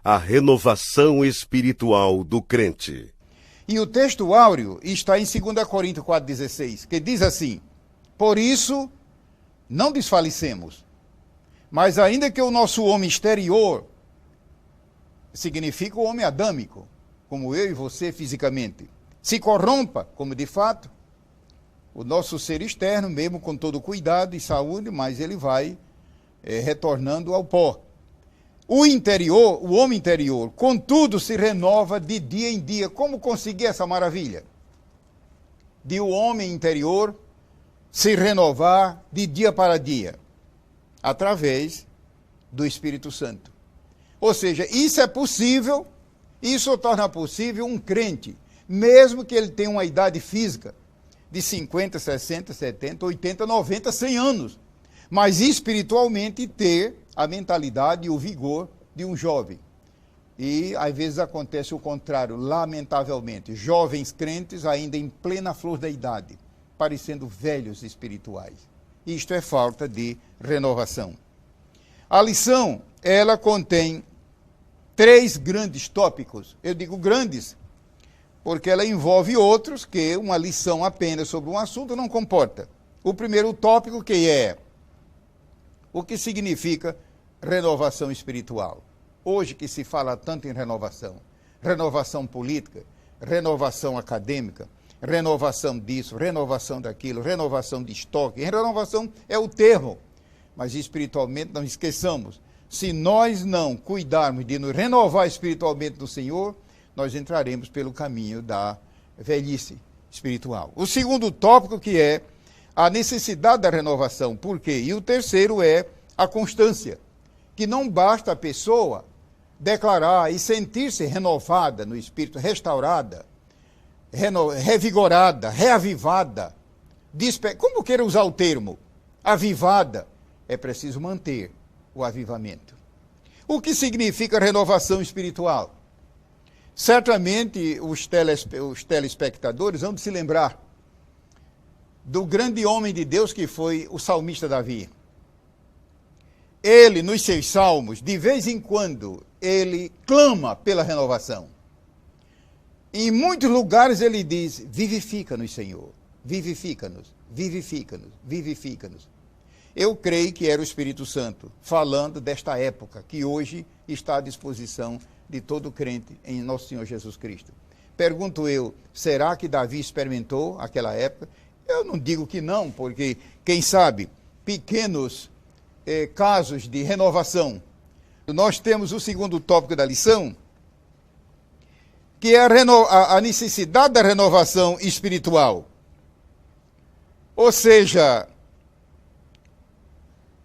A renovação espiritual do crente. E o texto áureo está em 2 Coríntios 4,16, que diz assim: por isso, não desfalecemos. Mas ainda que o nosso homem exterior, significa o homem adâmico, como eu e você fisicamente, se corrompa, como de fato, o nosso ser externo, mesmo com todo cuidado e saúde, mas ele vai retornando ao pó. O interior, o homem interior, contudo, se renova de dia em dia. Como conseguir essa maravilha? De o homem interior se renovar de dia para dia, através do Espírito Santo. Ou seja, isso é possível, isso torna possível um crente, mesmo que ele tenha uma idade física de 50, 60, 70, 80, 90, 100 anos, mas espiritualmente ter a mentalidade e o vigor de um jovem. E às vezes acontece o contrário, lamentavelmente, jovens crentes ainda em plena flor da idade, parecendo velhos espirituais. Isto é falta de renovação. A lição, ela contém 3 grandes tópicos. Eu digo grandes, porque ela envolve outros que uma lição apenas sobre um assunto não comporta. O primeiro tópico que é o que significa renovação espiritual. Hoje que se fala tanto em renovação, renovação política, renovação acadêmica, renovação disso, renovação daquilo, renovação de estoque. Renovação é o termo, mas espiritualmente não esqueçamos. Se nós não cuidarmos de nos renovar espiritualmente no Senhor, nós entraremos pelo caminho da velhice espiritual. O segundo tópico, que é a necessidade da renovação. Por quê? E o terceiro é a constância, que não basta a pessoa declarar e sentir-se renovada no espírito, restaurada, revigorada, reavivada, como queira usar o termo, avivada. É preciso manter o avivamento. O que significa renovação espiritual? Certamente os telespectadores vão se lembrar do grande homem de Deus que foi o salmista Davi. Ele, nos seus salmos, de vez em quando, ele clama pela renovação. Em muitos lugares ele diz: vivifica-nos, Senhor, vivifica-nos, vivifica-nos, vivifica-nos. Eu creio que era o Espírito Santo falando desta época, que hoje está à disposição de todo crente em nosso Senhor Jesus Cristo. Pergunto eu, será que Davi experimentou aquela época? Eu não digo que não, porque, quem sabe, pequenos casos de renovação. Nós temos o segundo tópico da lição, que é a necessidade da renovação espiritual. Ou seja,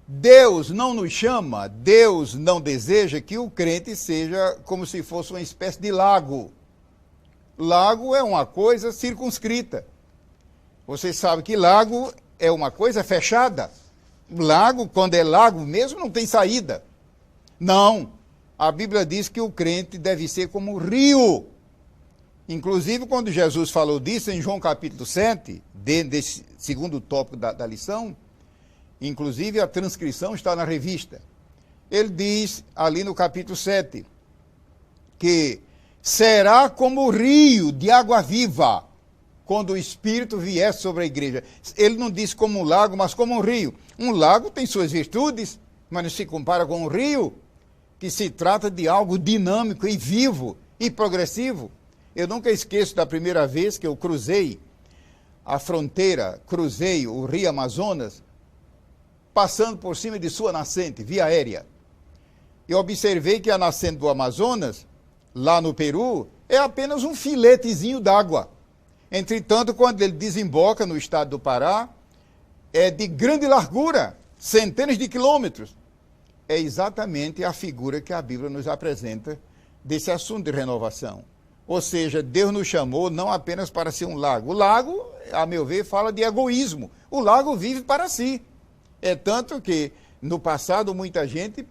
Deus não nos chama, Deus não deseja que o crente seja como se fosse uma espécie de lago. Lago é uma coisa circunscrita. Você sabe que lago é uma coisa fechada. Lago, quando é lago mesmo, não tem saída. Não. A Bíblia diz que o crente deve ser como um rio. Inclusive, quando Jesus falou disso em João capítulo 7, dentro desse segundo tópico da lição, inclusive a transcrição está na revista. Ele diz ali no capítulo 7 que será como o rio de água viva quando o Espírito vier sobre a igreja. Ele não diz como um lago, mas como um rio. Um lago tem suas virtudes, mas não se compara com um rio, que se trata de algo dinâmico e vivo e progressivo. Eu nunca esqueço da primeira vez que eu cruzei a fronteira, cruzei o Rio Amazonas, passando por cima de sua nascente, via aérea. Eu observei que a nascente do Amazonas, lá no Peru, é apenas um filetezinho d'água. Entretanto, quando ele desemboca no estado do Pará, é de grande largura, centenas de quilômetros. É exatamente a figura que a Bíblia nos apresenta desse assunto de renovação. Ou seja, Deus nos chamou não apenas para ser um lago. O lago, a meu ver, fala de egoísmo. O lago vive para si. É tanto que, no passado, muita gente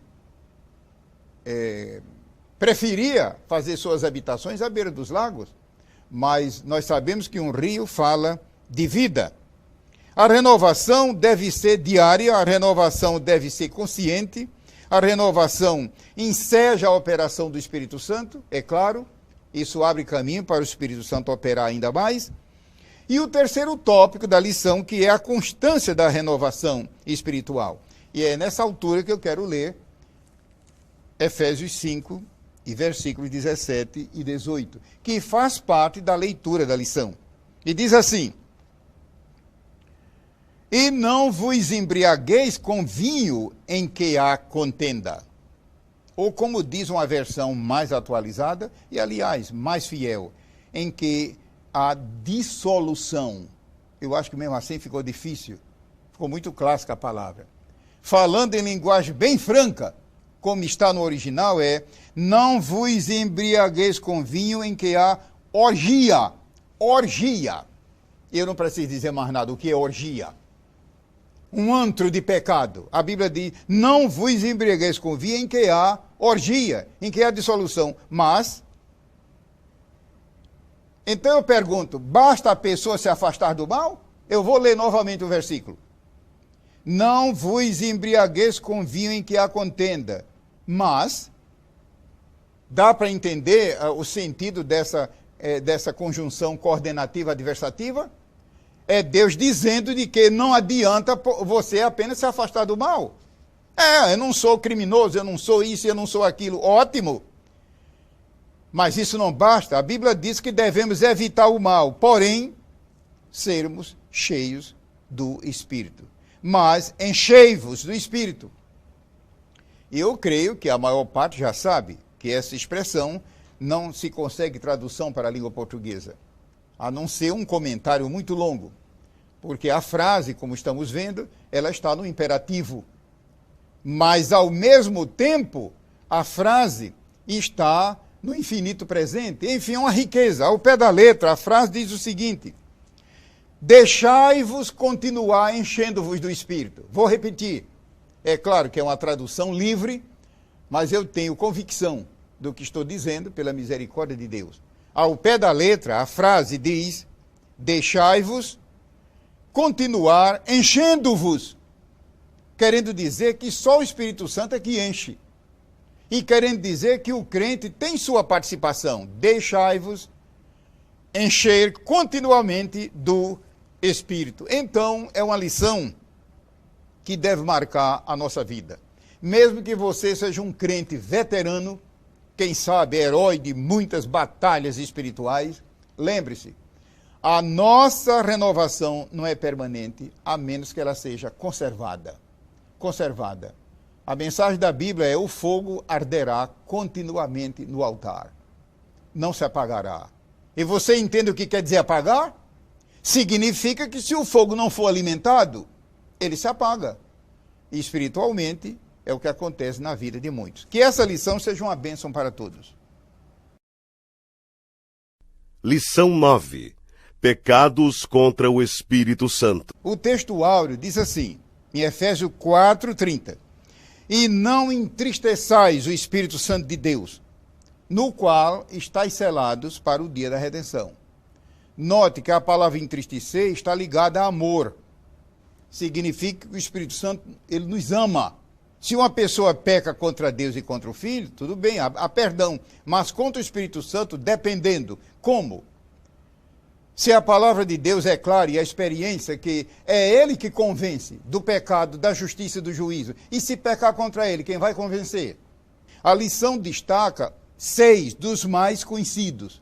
preferia fazer suas habitações à beira dos lagos. Mas nós sabemos que um rio fala de vida. A renovação deve ser diária, a renovação deve ser consciente, a renovação enseja a operação do Espírito Santo, é claro, isso abre caminho para o Espírito Santo operar ainda mais. E o terceiro tópico da lição, que é a constância da renovação espiritual. E é nessa altura que eu quero ler Efésios 5, e versículos 17 e 18, que faz parte da leitura da lição. E diz assim: e não vos embriagueis com vinho em que há contenda. Ou como diz uma versão mais atualizada, e aliás, mais fiel, em que há dissolução. Eu acho que mesmo assim ficou difícil, ficou muito clássica a palavra. Falando em linguagem bem franca, como está no original, não vos embriagueis com vinho em que há orgia. Orgia. Eu não preciso dizer mais nada. O que é orgia? Um antro de pecado. A Bíblia diz, não vos embriagueis com vinho em que há orgia, em que há dissolução. Mas, então eu pergunto, basta a pessoa se afastar do mal? Eu vou ler novamente o versículo. Não vos embriagueis com vinho em que há contenda. Mas, dá para entender o sentido dessa conjunção coordenativa adversativa? É Deus dizendo de que não adianta você apenas se afastar do mal. Eu não sou criminoso, eu não sou isso, eu não sou aquilo. Ótimo. Mas isso não basta. A Bíblia diz que devemos evitar o mal, porém, sermos cheios do Espírito. Mas enchei-vos do Espírito. E eu creio que a maior parte já sabe que essa expressão não se consegue tradução para a língua portuguesa, a não ser um comentário muito longo, porque a frase, como estamos vendo, ela está no imperativo, mas ao mesmo tempo a frase está no infinito presente. Enfim, é uma riqueza. Ao pé da letra, a frase diz o seguinte: deixai-vos continuar enchendo-vos do Espírito. Vou repetir. É claro que é uma tradução livre, mas eu tenho convicção do que estou dizendo pela misericórdia de Deus. Ao pé da letra, a frase diz: deixai-vos continuar enchendo-vos. Querendo dizer que só o Espírito Santo é que enche. E querendo dizer que o crente tem sua participação. Deixai-vos encher continuamente do Espírito. Então, é uma lição que deve marcar a nossa vida. Mesmo que você seja um crente veterano, quem sabe herói de muitas batalhas espirituais, lembre-se, a nossa renovação não é permanente, a menos que ela seja conservada. Conservada. A mensagem da Bíblia é: o fogo arderá continuamente no altar. Não se apagará. E você entende o que quer dizer apagar? Significa que se o fogo não for alimentado, ele se apaga. E espiritualmente é o que acontece na vida de muitos. Que essa lição seja uma bênção para todos. Lição 9. Pecados contra o Espírito Santo. O texto áureo diz assim, em Efésios 4:30: e não entristeçais o Espírito Santo de Deus, no qual estáis selados para o dia da redenção. Note que a palavra entristecer está ligada a amor. Significa que o Espírito Santo, ele nos ama. Se uma pessoa peca contra Deus e contra o Filho, tudo bem, há perdão. Mas contra o Espírito Santo, dependendo. Como? Se a palavra de Deus é clara e a experiência que é Ele que convence do pecado, da justiça e do juízo, e se pecar contra Ele, quem vai convencer? A lição destaca 6 dos mais conhecidos.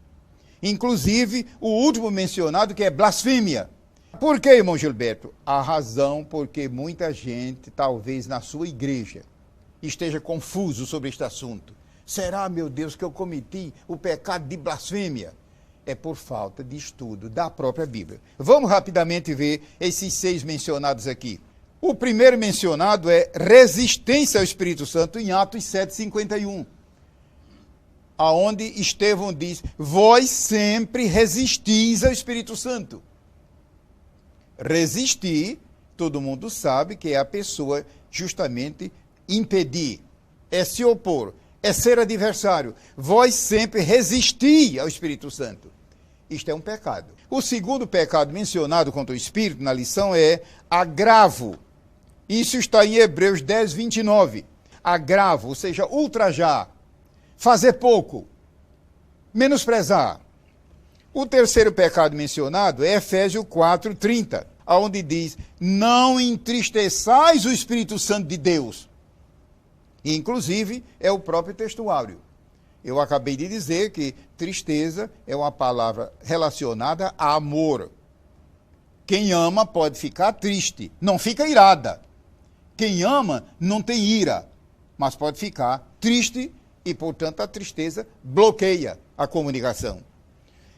Inclusive, o último mencionado, que é blasfêmia. Por que, irmão Gilberto? A razão porque muita gente, talvez na sua igreja, esteja confuso sobre este assunto. Será, meu Deus, que eu cometi o pecado de blasfêmia? É por falta de estudo da própria Bíblia. Vamos rapidamente ver esses 6 mencionados aqui. O primeiro mencionado é resistência ao Espírito Santo, em Atos 7:51. Aonde Estevão diz: vós sempre resistis ao Espírito Santo. Resistir, todo mundo sabe que é a pessoa justamente impedir, é se opor, é ser adversário. Vós sempre resisti ao Espírito Santo. Isto é um pecado. O segundo pecado mencionado contra o Espírito na lição é agravo. Isso está em Hebreus 10:29. Agravo, ou seja, ultrajar, fazer pouco, menosprezar. O terceiro pecado mencionado é Efésios 4:30, onde diz: não entristeçais o Espírito Santo de Deus. E, inclusive, é o próprio texto áureo. Eu acabei de dizer que tristeza é uma palavra relacionada a amor. Quem ama pode ficar triste, não fica irada. Quem ama não tem ira, mas pode ficar triste e, portanto, a tristeza bloqueia a comunicação.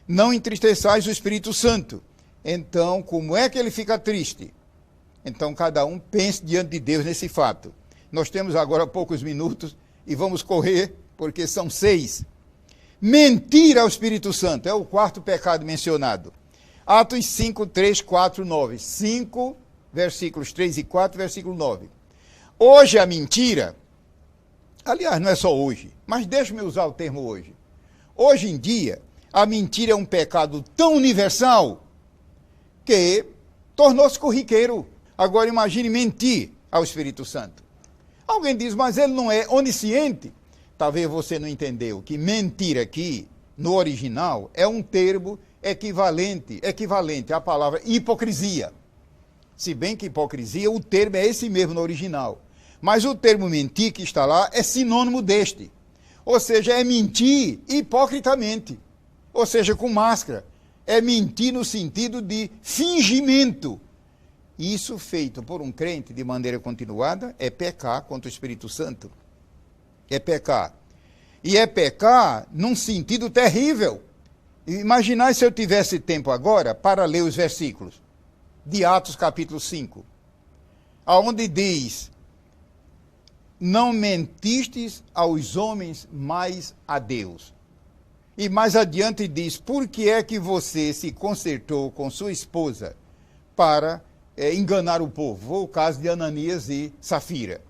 Não entristeçais o Espírito Santo. Então, como é que ele fica triste? Então, cada um pense diante de Deus nesse fato. Nós temos agora poucos minutos e vamos correr, porque são 6. Mentir ao Espírito Santo é o quarto pecado mencionado. Atos 5, 3, 4, 9. 5, versículos 3 e 4, versículo 9. Hoje a mentira, aliás, não é só hoje, mas deixe-me usar o termo hoje. Hoje em dia, a mentira é um pecado tão universal que tornou-se corriqueiro. Agora imagine mentir ao Espírito Santo. Alguém diz, mas ele não é onisciente. Talvez você não entendeu que mentir aqui, no original, é um termo equivalente à palavra hipocrisia. Se bem que hipocrisia, o termo é esse mesmo no original. Mas o termo mentir que está lá é sinônimo deste. Ou seja, é mentir hipocritamente. Ou seja, com máscara. É mentir no sentido de fingimento. Isso feito por um crente de maneira continuada é pecar contra o Espírito Santo. É pecar. E é pecar num sentido terrível. Imaginai se eu tivesse tempo agora para ler os versículos de Atos capítulo 5, onde diz: não mentistes aos homens, mas a Deus. E mais adiante diz: por que é que você se concertou com sua esposa para enganar o povo? Foi o caso de Ananias e Safira.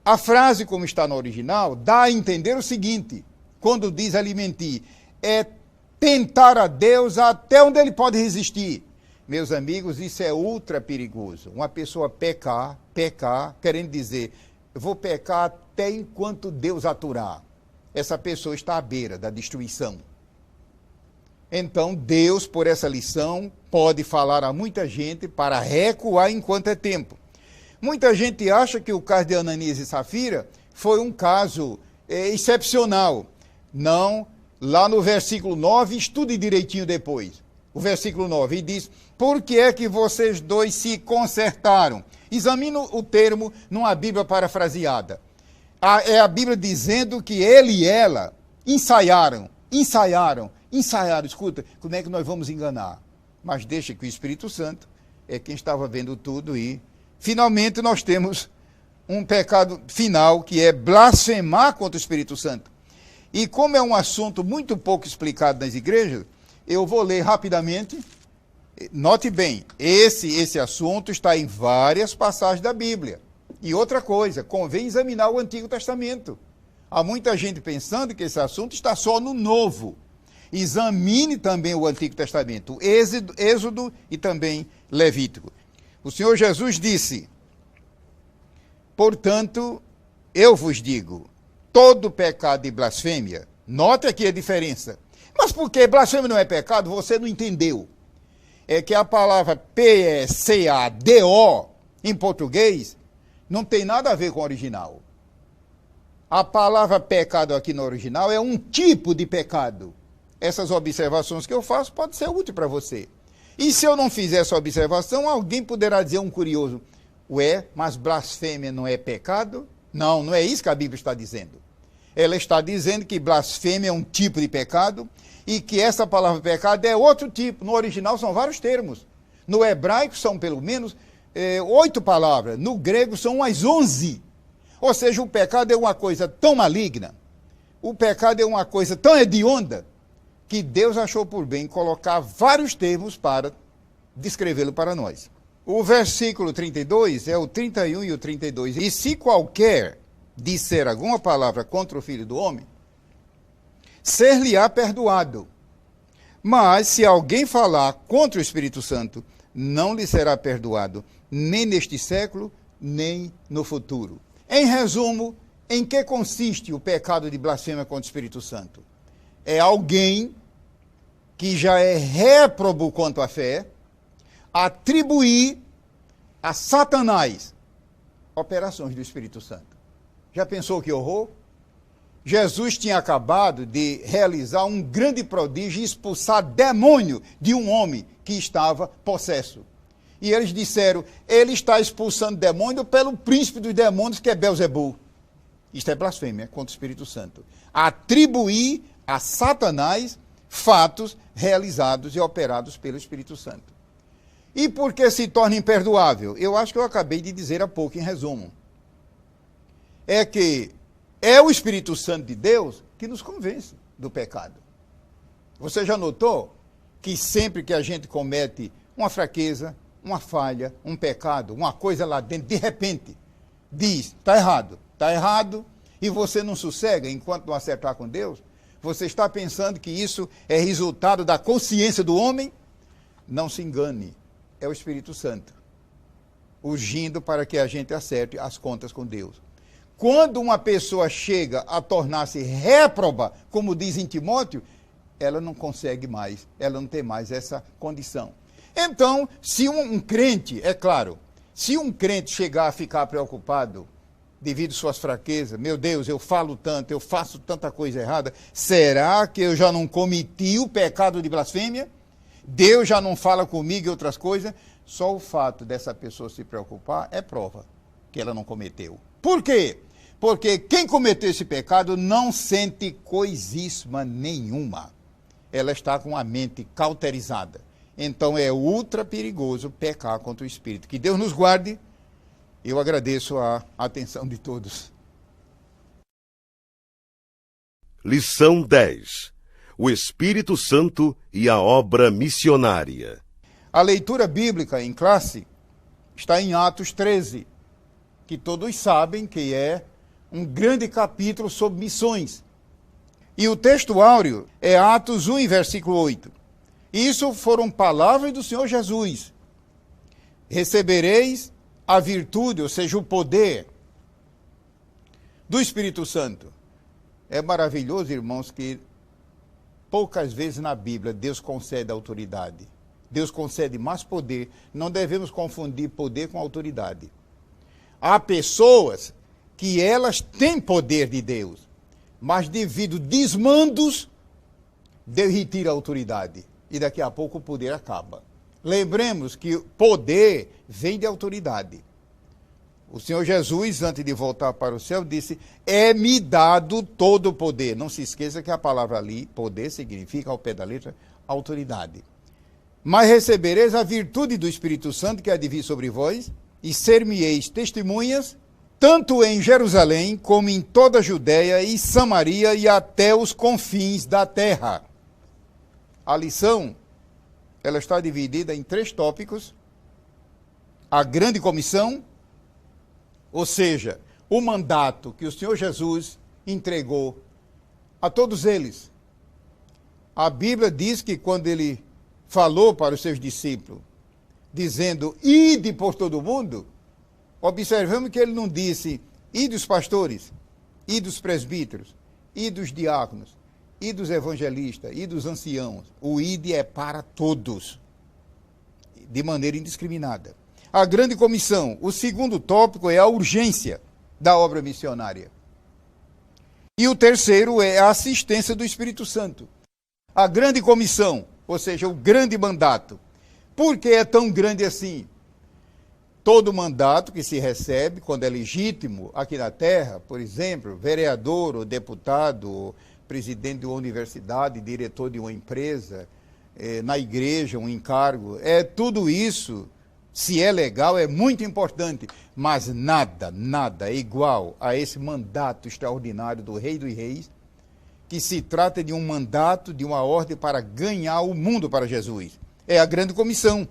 A frase, como está no original, dá a entender o seguinte, quando diz ali mentir, é tentar a Deus até onde ele pode resistir. Meus amigos, isso é ultra perigoso. Uma pessoa pecar, querendo dizer, eu vou pecar até enquanto Deus aturar. Essa pessoa está à beira da destruição. Então, Deus, por essa lição, pode falar a muita gente para recuar enquanto é tempo. Muita gente acha que o caso de Ananias e Safira foi um caso excepcional. Não, lá no versículo 9, estude direitinho depois. O versículo 9, e diz: por que é que vocês dois se consertaram? Examine o termo numa Bíblia parafraseada. É a Bíblia dizendo que ele e ela ensaiaram. Escuta, como é que nós vamos enganar? Mas deixa que o Espírito Santo é quem estava vendo tudo e finalmente nós temos um pecado final, que é blasfemar contra o Espírito Santo. E como é um assunto muito pouco explicado nas igrejas, eu vou ler rapidamente. Note bem, esse assunto está em várias passagens da Bíblia. E outra coisa, convém examinar o Antigo Testamento. Há muita gente pensando que esse assunto está só no Novo. Examine também o Antigo Testamento, Êxodo e também Levítico. O Senhor Jesus disse: portanto, eu vos digo, todo pecado e blasfêmia, note aqui a diferença. Mas por que blasfêmia não é pecado? Você não entendeu. É que a palavra P-E-C-A-D-O, em português, não tem nada a ver com o original. A palavra pecado aqui no original é um tipo de pecado. Essas observações que eu faço podem ser úteis para você. E se eu não fizer essa observação, alguém poderá dizer, um curioso: ué, mas blasfêmia não é pecado? Não, não é isso que a Bíblia está dizendo. Ela está dizendo que blasfêmia é um tipo de pecado e que essa palavra pecado é outro tipo. No original são vários termos. No hebraico são pelo menos 8 palavras. No grego são umas 11. Ou seja, o pecado é uma coisa tão maligna, o pecado é uma coisa tão hedionda, que Deus achou por bem colocar vários termos para descrevê-lo para nós. O versículo 32 é o 31 e o 32. E se qualquer disser alguma palavra contra o Filho do Homem, ser-lhe-á perdoado. Mas se alguém falar contra o Espírito Santo, não lhe será perdoado, nem neste século, nem no futuro. Em resumo, em que consiste o pecado de blasfêmia contra o Espírito Santo? É alguém que já é réprobo quanto à fé, atribuir a Satanás operações do Espírito Santo. Já pensou que horror? Jesus tinha acabado de realizar um grande prodígio e expulsar demônio de um homem que estava possesso. E eles disseram: ele está expulsando demônio pelo príncipe dos demônios, que é Belzebu. Isto é blasfêmia contra o Espírito Santo. Atribuir a Satanás fatos realizados e operados pelo Espírito Santo. E por que se torna imperdoável? Eu acho que eu acabei de dizer há pouco, em resumo. É que é o Espírito Santo de Deus que nos convence do pecado. Você já notou que sempre que a gente comete uma fraqueza, uma falha, um pecado, uma coisa lá dentro, de repente, diz: está errado, e você não sossega enquanto não acertar com Deus? Você está pensando que isso é resultado da consciência do homem? Não se engane, é o Espírito Santo urgindo para que a gente acerte as contas com Deus. Quando uma pessoa chega a tornar-se réproba, como diz em Timóteo, ela não consegue mais, ela não tem mais essa condição. Então, se um crente, é claro, se um crente chegar a ficar preocupado devido às suas fraquezas, meu Deus, eu falo tanto, eu faço tanta coisa errada, será que eu já não cometi o pecado de blasfêmia? Deus já não fala comigo e outras coisas? Só o fato dessa pessoa se preocupar é prova que ela não cometeu. Por quê? Porque quem cometeu esse pecado não sente coisíssima nenhuma. Ela está com a mente cauterizada. Então é ultra perigoso pecar contra o Espírito. Que Deus nos guarde. Eu agradeço a atenção de todos. Lição 10. O Espírito Santo e a obra missionária. A leitura bíblica em classe está em Atos 13, que todos sabem que é um grande capítulo sobre missões. E o texto áureo é Atos 1, versículo 8. Isso foram palavras do Senhor Jesus. Recebereis a virtude, ou seja, o poder do Espírito Santo. É maravilhoso, irmãos, que poucas vezes na Bíblia Deus concede autoridade. Deus concede mais poder. Não devemos confundir poder com autoridade. Há pessoas que elas têm poder de Deus, mas devido a desmandos, Deus retira a autoridade. E daqui a pouco o poder acaba. Lembremos que poder vem de autoridade. O Senhor Jesus, antes de voltar para o céu, disse, é-me dado todo o poder. Não se esqueça que a palavra ali, poder, significa, ao pé da letra, autoridade. Mas recebereis a virtude do Espírito Santo, que há de vir sobre vós, e ser-me-eis testemunhas, tanto em Jerusalém, como em toda a Judéia e Samaria, e até os confins da terra. A lição, ela está dividida em 3 tópicos. A grande comissão, ou seja, o mandato que o Senhor Jesus entregou a todos eles. A Bíblia diz que quando ele falou para os seus discípulos, dizendo, ide por todo o mundo, observamos que ele não disse, ide os pastores, ide os presbíteros, ide os diáconos, ide os evangelistas, ide os anciãos. O ide é para todos, de maneira indiscriminada. A grande comissão, o segundo tópico é a urgência da obra missionária. E o terceiro é a assistência do Espírito Santo. A grande comissão, ou seja, o grande mandato. Por que é tão grande assim? Todo mandato que se recebe, quando é legítimo aqui na terra, por exemplo, vereador, ou deputado, ou presidente de uma universidade, diretor de uma empresa, na igreja, um encargo, tudo isso, se é legal, é muito importante, mas nada é igual a esse mandato extraordinário do Rei dos Reis, que se trata de um mandato, de uma ordem para ganhar o mundo para Jesus. É a grande comissão.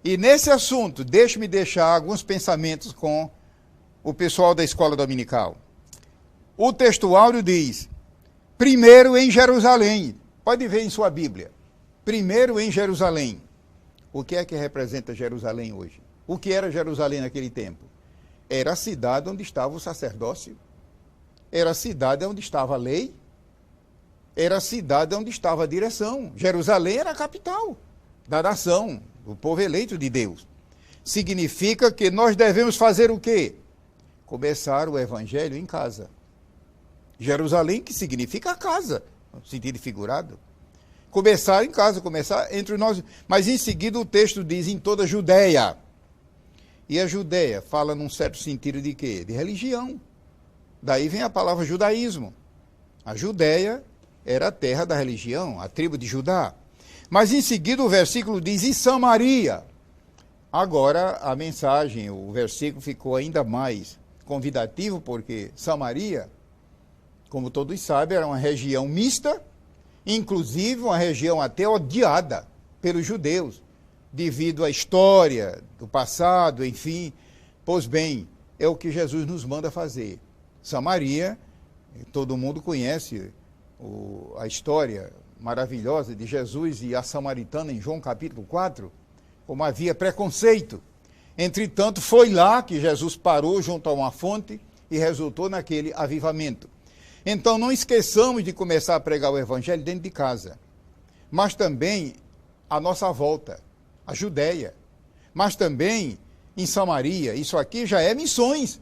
E nesse assunto, deixe-me deixar alguns pensamentos com o pessoal da escola dominical. O texto áureo diz, primeiro em Jerusalém. Pode ver em sua Bíblia. Primeiro em Jerusalém. O que é que representa Jerusalém hoje? O que era Jerusalém naquele tempo? Era a cidade onde estava o sacerdócio. Era a cidade onde estava a lei. Era a cidade onde estava a direção. Jerusalém era a capital da nação, do povo eleito de Deus. Significa que nós devemos fazer o quê? Começar o evangelho em casa. Jerusalém, que significa casa, no sentido figurado. Começar em casa, começar entre nós. Mas em seguida o texto diz em toda a Judéia. E a Judéia fala num certo sentido de quê? De religião. Daí vem a palavra judaísmo. A Judéia era a terra da religião, a tribo de Judá. Mas em seguida o versículo diz, e Samaria. Agora a mensagem, o versículo ficou ainda mais convidativo, porque Samaria, como todos sabem, era uma região mista, inclusive uma região até odiada pelos judeus, devido à história do passado, enfim. Pois bem, é o que Jesus nos manda fazer. Samaria, todo mundo conhece a história maravilhosa de Jesus e a samaritana em João capítulo 4, como havia preconceito. Entretanto, foi lá que Jesus parou junto a uma fonte e resultou naquele avivamento. Então, não esqueçamos de começar a pregar o evangelho dentro de casa, mas também à nossa volta, a Judéia, mas também em Samaria. Isso aqui já é missões,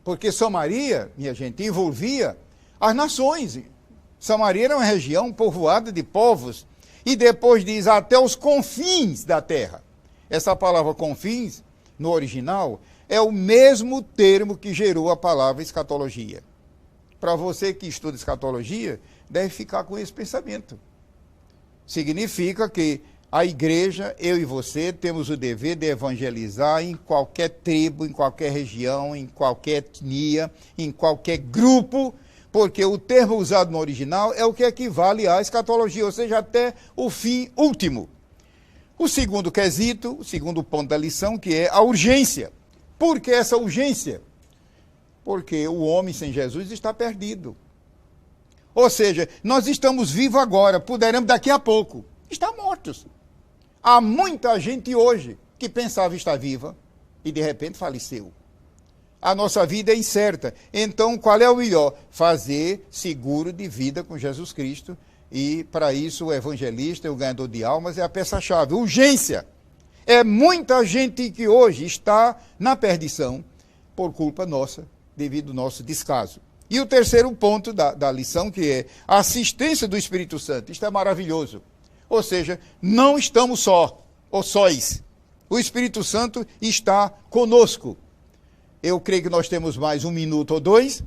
porque Samaria, minha gente, envolvia as nações. Samaria era uma região povoada de povos, e depois diz até os confins da terra. Essa palavra confins, no original, é o mesmo termo que gerou a palavra escatologia. Para você que estuda escatologia, deve ficar com esse pensamento. Significa que a igreja, eu e você, temos o dever de evangelizar em qualquer tribo, em qualquer região, em qualquer etnia, em qualquer grupo, porque o termo usado no original é o que equivale à escatologia, ou seja, até o fim último. O segundo quesito, o segundo ponto da lição, que é a urgência. Por que essa urgência? Porque o homem sem Jesus está perdido. Ou seja, nós estamos vivos agora, poderemos daqui a pouco estar mortos. Há muita gente hoje que pensava estar viva e de repente faleceu. A nossa vida é incerta. Então, qual é o melhor? Fazer seguro de vida com Jesus Cristo. E, para isso, o evangelista, o ganhador de almas, é a peça-chave. Urgência. É muita gente que hoje está na perdição por culpa nossa, devido ao nosso descaso. E o terceiro ponto da lição, que é a assistência do Espírito Santo. Isto é maravilhoso. Ou seja, não estamos sóis. O Espírito Santo está conosco. Eu creio que nós temos mais 1 minuto ou 2,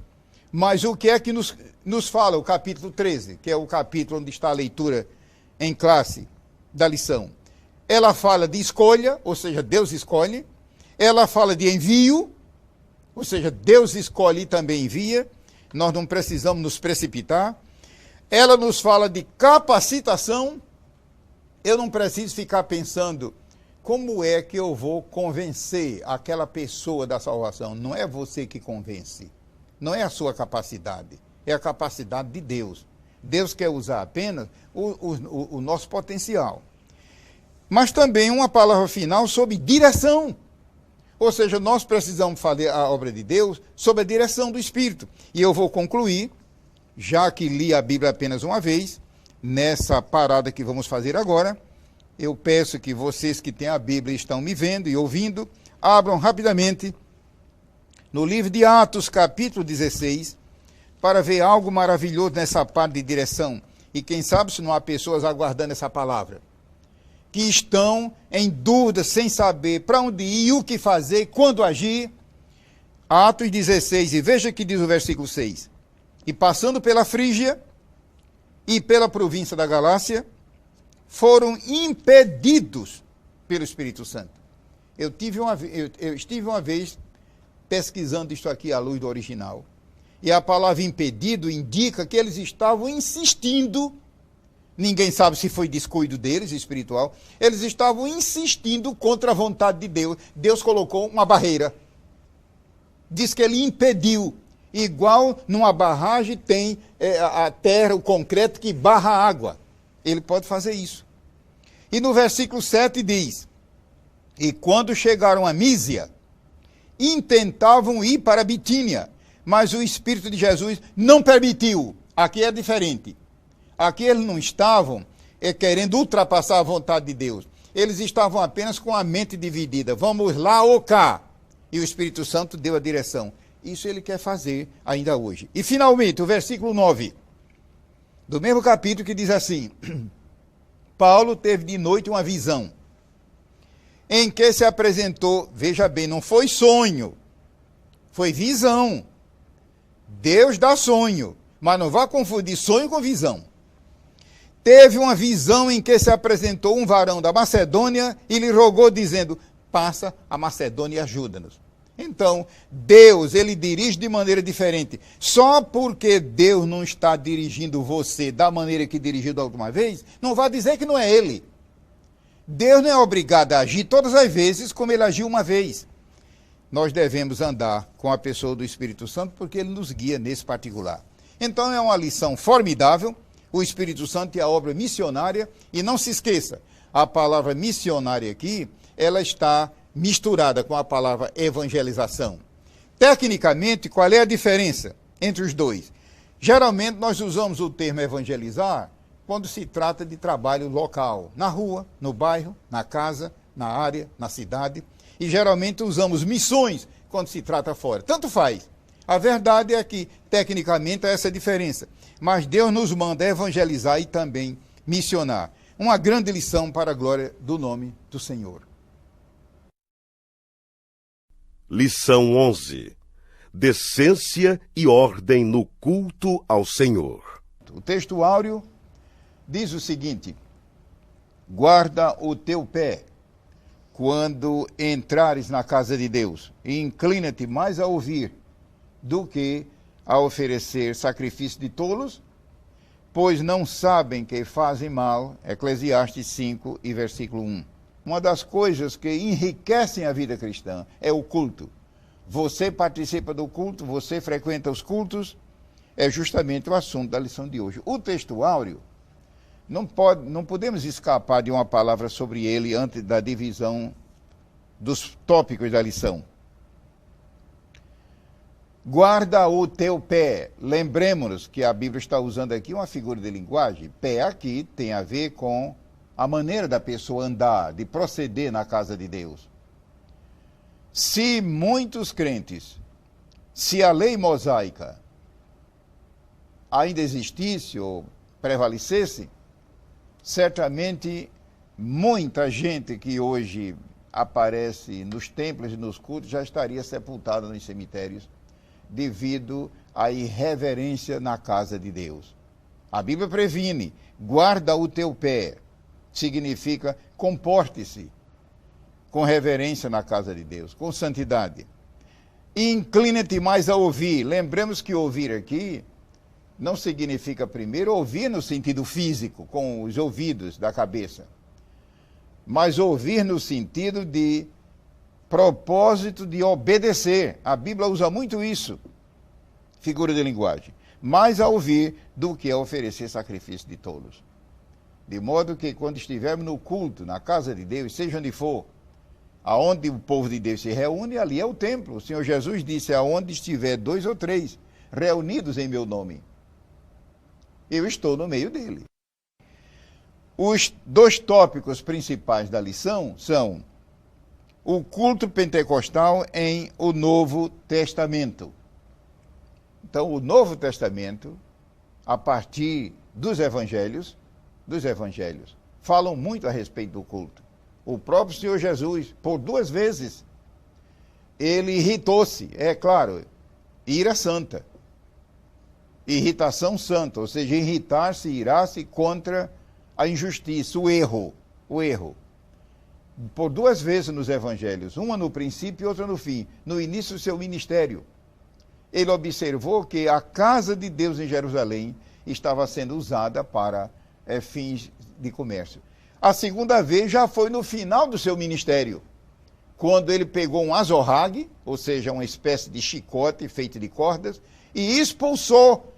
mas o que é que nos fala o capítulo 13, que é o capítulo onde está a leitura em classe da lição? Ela fala de escolha, ou seja, Deus escolhe. Ela fala de envio, ou seja, Deus escolhe e também envia. Nós não precisamos nos precipitar. Ela nos fala de capacitação. Eu não preciso ficar pensando como é que eu vou convencer aquela pessoa da salvação. Não é você que convence. Não é a sua capacidade. É a capacidade de Deus. Deus quer usar apenas o nosso potencial. Mas também uma palavra final sobre direção. Ou seja, nós precisamos fazer a obra de Deus sob a direção do Espírito. E eu vou concluir, já que li a Bíblia apenas uma vez, nessa parada que vamos fazer agora. Eu peço que vocês que têm a Bíblia e estão me vendo e ouvindo, abram rapidamente no livro de Atos, capítulo 16, para ver algo maravilhoso nessa parte de direção. E quem sabe se não há pessoas aguardando essa palavra, que estão em dúvida, sem saber para onde ir, o que fazer, quando agir. Atos 16, e veja que diz o versículo 6. E passando pela Frígia e pela província da Galácia, foram impedidos pelo Espírito Santo. Eu estive uma vez pesquisando isto aqui à luz do original, e a palavra impedido indica que eles estavam insistindo, ninguém sabe se foi descuido deles, espiritual, eles estavam insistindo contra a vontade de Deus. Deus colocou uma barreira. Diz que ele impediu, igual numa barragem tem a terra, o concreto que barra a água. Ele pode fazer isso. E no versículo 7 diz, e quando chegaram a Mísia, intentavam ir para Bitínia, mas o Espírito de Jesus não permitiu. Aqui é diferente. Aqui eles não estavam querendo ultrapassar a vontade de Deus. Eles estavam apenas com a mente dividida. Vamos lá ou cá. E o Espírito Santo deu a direção. Isso ele quer fazer ainda hoje. E finalmente, o versículo 9, do mesmo capítulo, que diz assim, Paulo teve de noite uma visão, em que se apresentou, veja bem, não foi sonho, foi visão. Deus dá sonho, mas não vá confundir sonho com visão. Teve uma visão em que se apresentou um varão da Macedônia e lhe rogou, dizendo, passa a Macedônia e ajuda-nos. Então, Deus, ele dirige de maneira diferente. Só porque Deus não está dirigindo você da maneira que dirigiu da última vez, não vai dizer que não é ele. Deus não é obrigado a agir todas as vezes como ele agiu uma vez. Nós devemos andar com a pessoa do Espírito Santo porque ele nos guia nesse particular. Então é uma lição formidável. O Espírito Santo é a obra missionária. E não se esqueça, a palavra missionária aqui, ela está misturada com a palavra evangelização. Tecnicamente, qual é a diferença entre os dois? Geralmente nós usamos o termo evangelizar quando se trata de trabalho local, na rua, no bairro, na casa, na área, na cidade. E geralmente usamos missões quando se trata fora. Tanto faz. A verdade é que, tecnicamente, há essa diferença. Mas Deus nos manda evangelizar e também missionar. Uma grande lição para a glória do nome do Senhor. Lição 11. Decência e ordem no culto ao Senhor. O texto áureo diz o seguinte: guarda o teu pé quando entrares na casa de Deus, e inclina-te mais a ouvir do que a oferecer sacrifício de tolos, pois não sabem que fazem mal. Eclesiastes 5 e versículo 1. Uma das coisas que enriquecem a vida cristã é o culto. Você participa do culto, você frequenta os cultos, é justamente o assunto da lição de hoje. O texto áureo, não podemos escapar de uma palavra sobre ele antes da divisão dos tópicos da lição. Guarda o teu pé. Lembremos-nos que a Bíblia está usando aqui uma figura de linguagem. Pé aqui tem a ver com a maneira da pessoa andar, de proceder na casa de Deus. Se muitos crentes, se a lei mosaica ainda existisse ou prevalecesse, certamente muita gente que hoje aparece nos templos e nos cultos já estaria sepultada nos cemitérios devido à irreverência na casa de Deus. A Bíblia previne: guarda o teu pé. Significa comporte-se com reverência na casa de Deus, com santidade. Inclina-te mais a ouvir. Lembremos que ouvir aqui não significa primeiro ouvir no sentido físico, com os ouvidos da cabeça, mas ouvir no sentido de propósito de obedecer. A Bíblia usa muito isso, figura de linguagem. Mais a ouvir do que a oferecer sacrifício de tolos. De modo que quando estivermos no culto, na casa de Deus, seja onde for, aonde o povo de Deus se reúne, ali é o templo. O Senhor Jesus disse: aonde estiver 2 ou 3 reunidos em meu nome, eu estou no meio dele. Os 2 tópicos principais da lição são o culto pentecostal em o Novo Testamento. Então, o Novo Testamento, a partir dos evangelhos, falam muito a respeito do culto. O próprio Senhor Jesus, por 2 vezes, ele irritou-se, é claro, ira santa, irritação santa, ou seja, irritar-se, irar-se contra a injustiça, o erro. Por 2 vezes nos evangelhos, uma no princípio e outra no fim, no início do seu ministério. Ele observou que a casa de Deus em Jerusalém estava sendo usada para fins de comércio. A segunda vez já foi no final do seu ministério, quando ele pegou um azorrague, ou seja, uma espécie de chicote feito de cordas, e expulsou.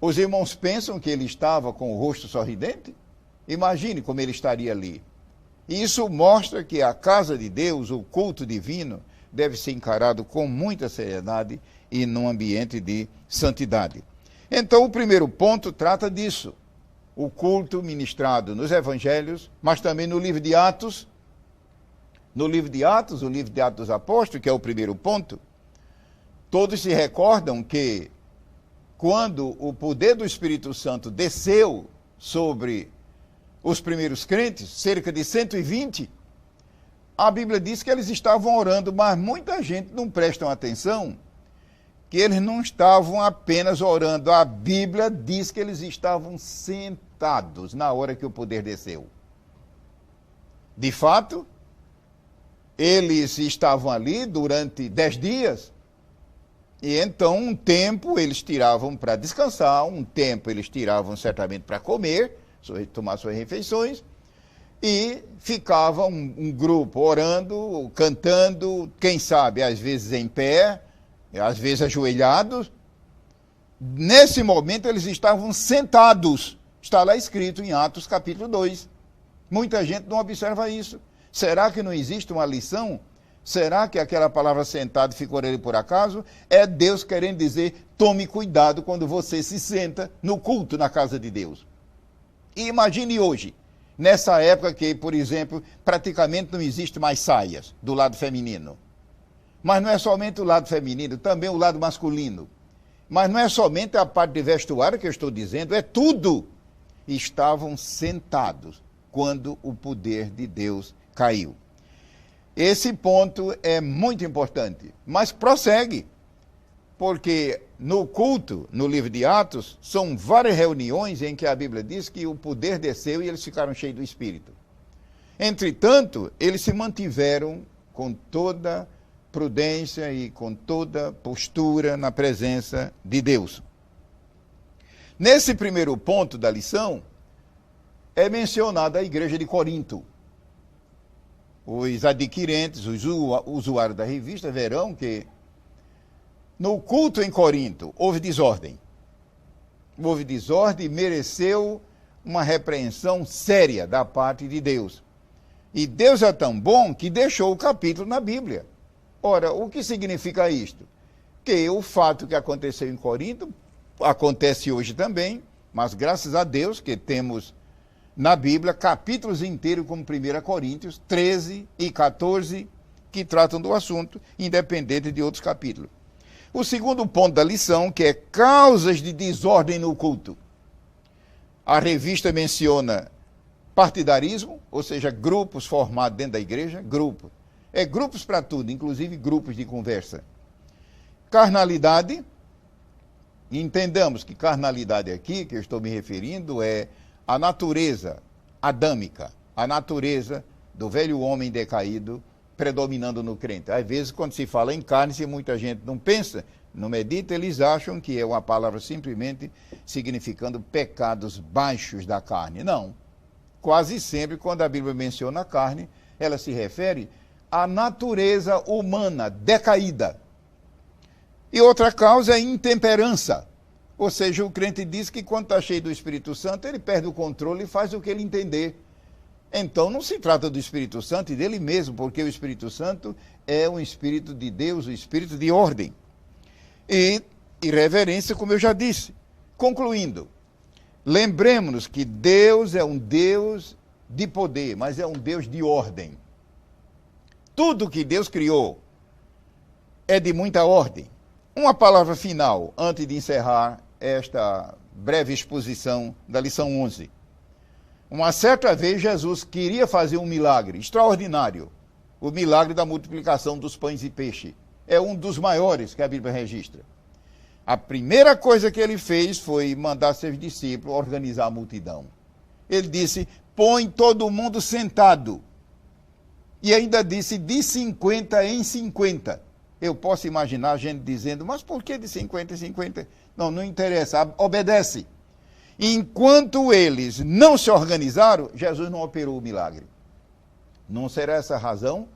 Os irmãos pensam que ele estava com o rosto sorridente? Imagine como ele estaria ali. E isso mostra que a casa de Deus, o culto divino, deve ser encarado com muita seriedade e num ambiente de santidade. Então, o primeiro ponto trata disso. O culto ministrado nos evangelhos, mas também no livro de Atos. No livro de Atos, o livro de Atos dos Apóstolos, que é o primeiro ponto, todos se recordam que quando o poder do Espírito Santo desceu sobre os primeiros crentes, cerca de 120, a Bíblia diz que eles estavam orando, mas muita gente não presta atenção que eles não estavam apenas orando. A Bíblia diz que eles estavam sentados na hora que o poder desceu. De fato, eles estavam ali durante 10 dias, e então um tempo eles tiravam para descansar, um tempo eles tiravam certamente para comer, tomar suas refeições, e ficava um grupo orando, cantando, quem sabe, às vezes em pé, às vezes ajoelhados. Nesse momento eles estavam sentados. Está lá escrito em Atos capítulo 2. Muita gente não observa isso. Será que não existe uma lição? Será que aquela palavra sentado ficou ali por acaso? É Deus querendo dizer: tome cuidado quando você se senta no culto na casa de Deus. E imagine hoje, nessa época que, por exemplo, praticamente não existe mais saias do lado feminino. Mas não é somente o lado feminino, também o lado masculino. Mas não é somente a parte de vestuário que eu estou dizendo, é tudo. Estavam sentados quando o poder de Deus caiu. Esse ponto é muito importante, mas prossegue, porque no culto, no livro de Atos, são várias reuniões em que a Bíblia diz que o poder desceu e eles ficaram cheios do Espírito. Entretanto, eles se mantiveram com toda prudência e com toda postura na presença de Deus. Nesse primeiro ponto da lição, é mencionada a igreja de Corinto. Os adquirentes, os usuários da revista, verão que no culto em Corinto houve desordem. Houve desordem e mereceu uma repreensão séria da parte de Deus. E Deus é tão bom que deixou o capítulo na Bíblia. Ora, o que significa isto? Que o fato que aconteceu em Corinto acontece hoje também, mas graças a Deus que temos na Bíblia capítulos inteiros como 1 Coríntios 13 e 14 que tratam do assunto, independente de outros capítulos. O segundo ponto da lição, que é causas de desordem no culto. A revista menciona partidarismo, ou seja, grupos formados dentro da igreja, grupos. É grupos para tudo, inclusive grupos de conversa. Carnalidade. Entendamos que carnalidade aqui, que eu estou me referindo, é a natureza adâmica, a natureza do velho homem decaído predominando no crente. Às vezes, quando se fala em carne, se muita gente não pensa, não medita, eles acham que é uma palavra simplesmente significando pecados baixos da carne. Não. Quase sempre, quando a Bíblia menciona a carne, ela se refere à natureza humana decaída. E outra causa é intemperança. Ou seja, o crente diz que quando está cheio do Espírito Santo, ele perde o controle e faz o que ele entender. Então não se trata do Espírito Santo e dele mesmo, porque o Espírito Santo é um Espírito de Deus, um Espírito de ordem. E irreverência, como eu já disse. Concluindo, lembremos-nos que Deus é um Deus de poder, mas é um Deus de ordem. Tudo que Deus criou é de muita ordem. Uma palavra final, antes de encerrar esta breve exposição da lição 11. Uma certa vez Jesus queria fazer um milagre extraordinário, o milagre da multiplicação dos pães e peixe. É um dos maiores que a Bíblia registra. A primeira coisa que ele fez foi mandar seus discípulos organizar a multidão. Ele disse, põe todo mundo sentado. E ainda disse, de 50 em 50. Eu posso imaginar a gente dizendo, mas por que de 50 em 50? Não, não interessa, obedece. Enquanto eles não se organizaram, Jesus não operou o milagre. Não será essa a razão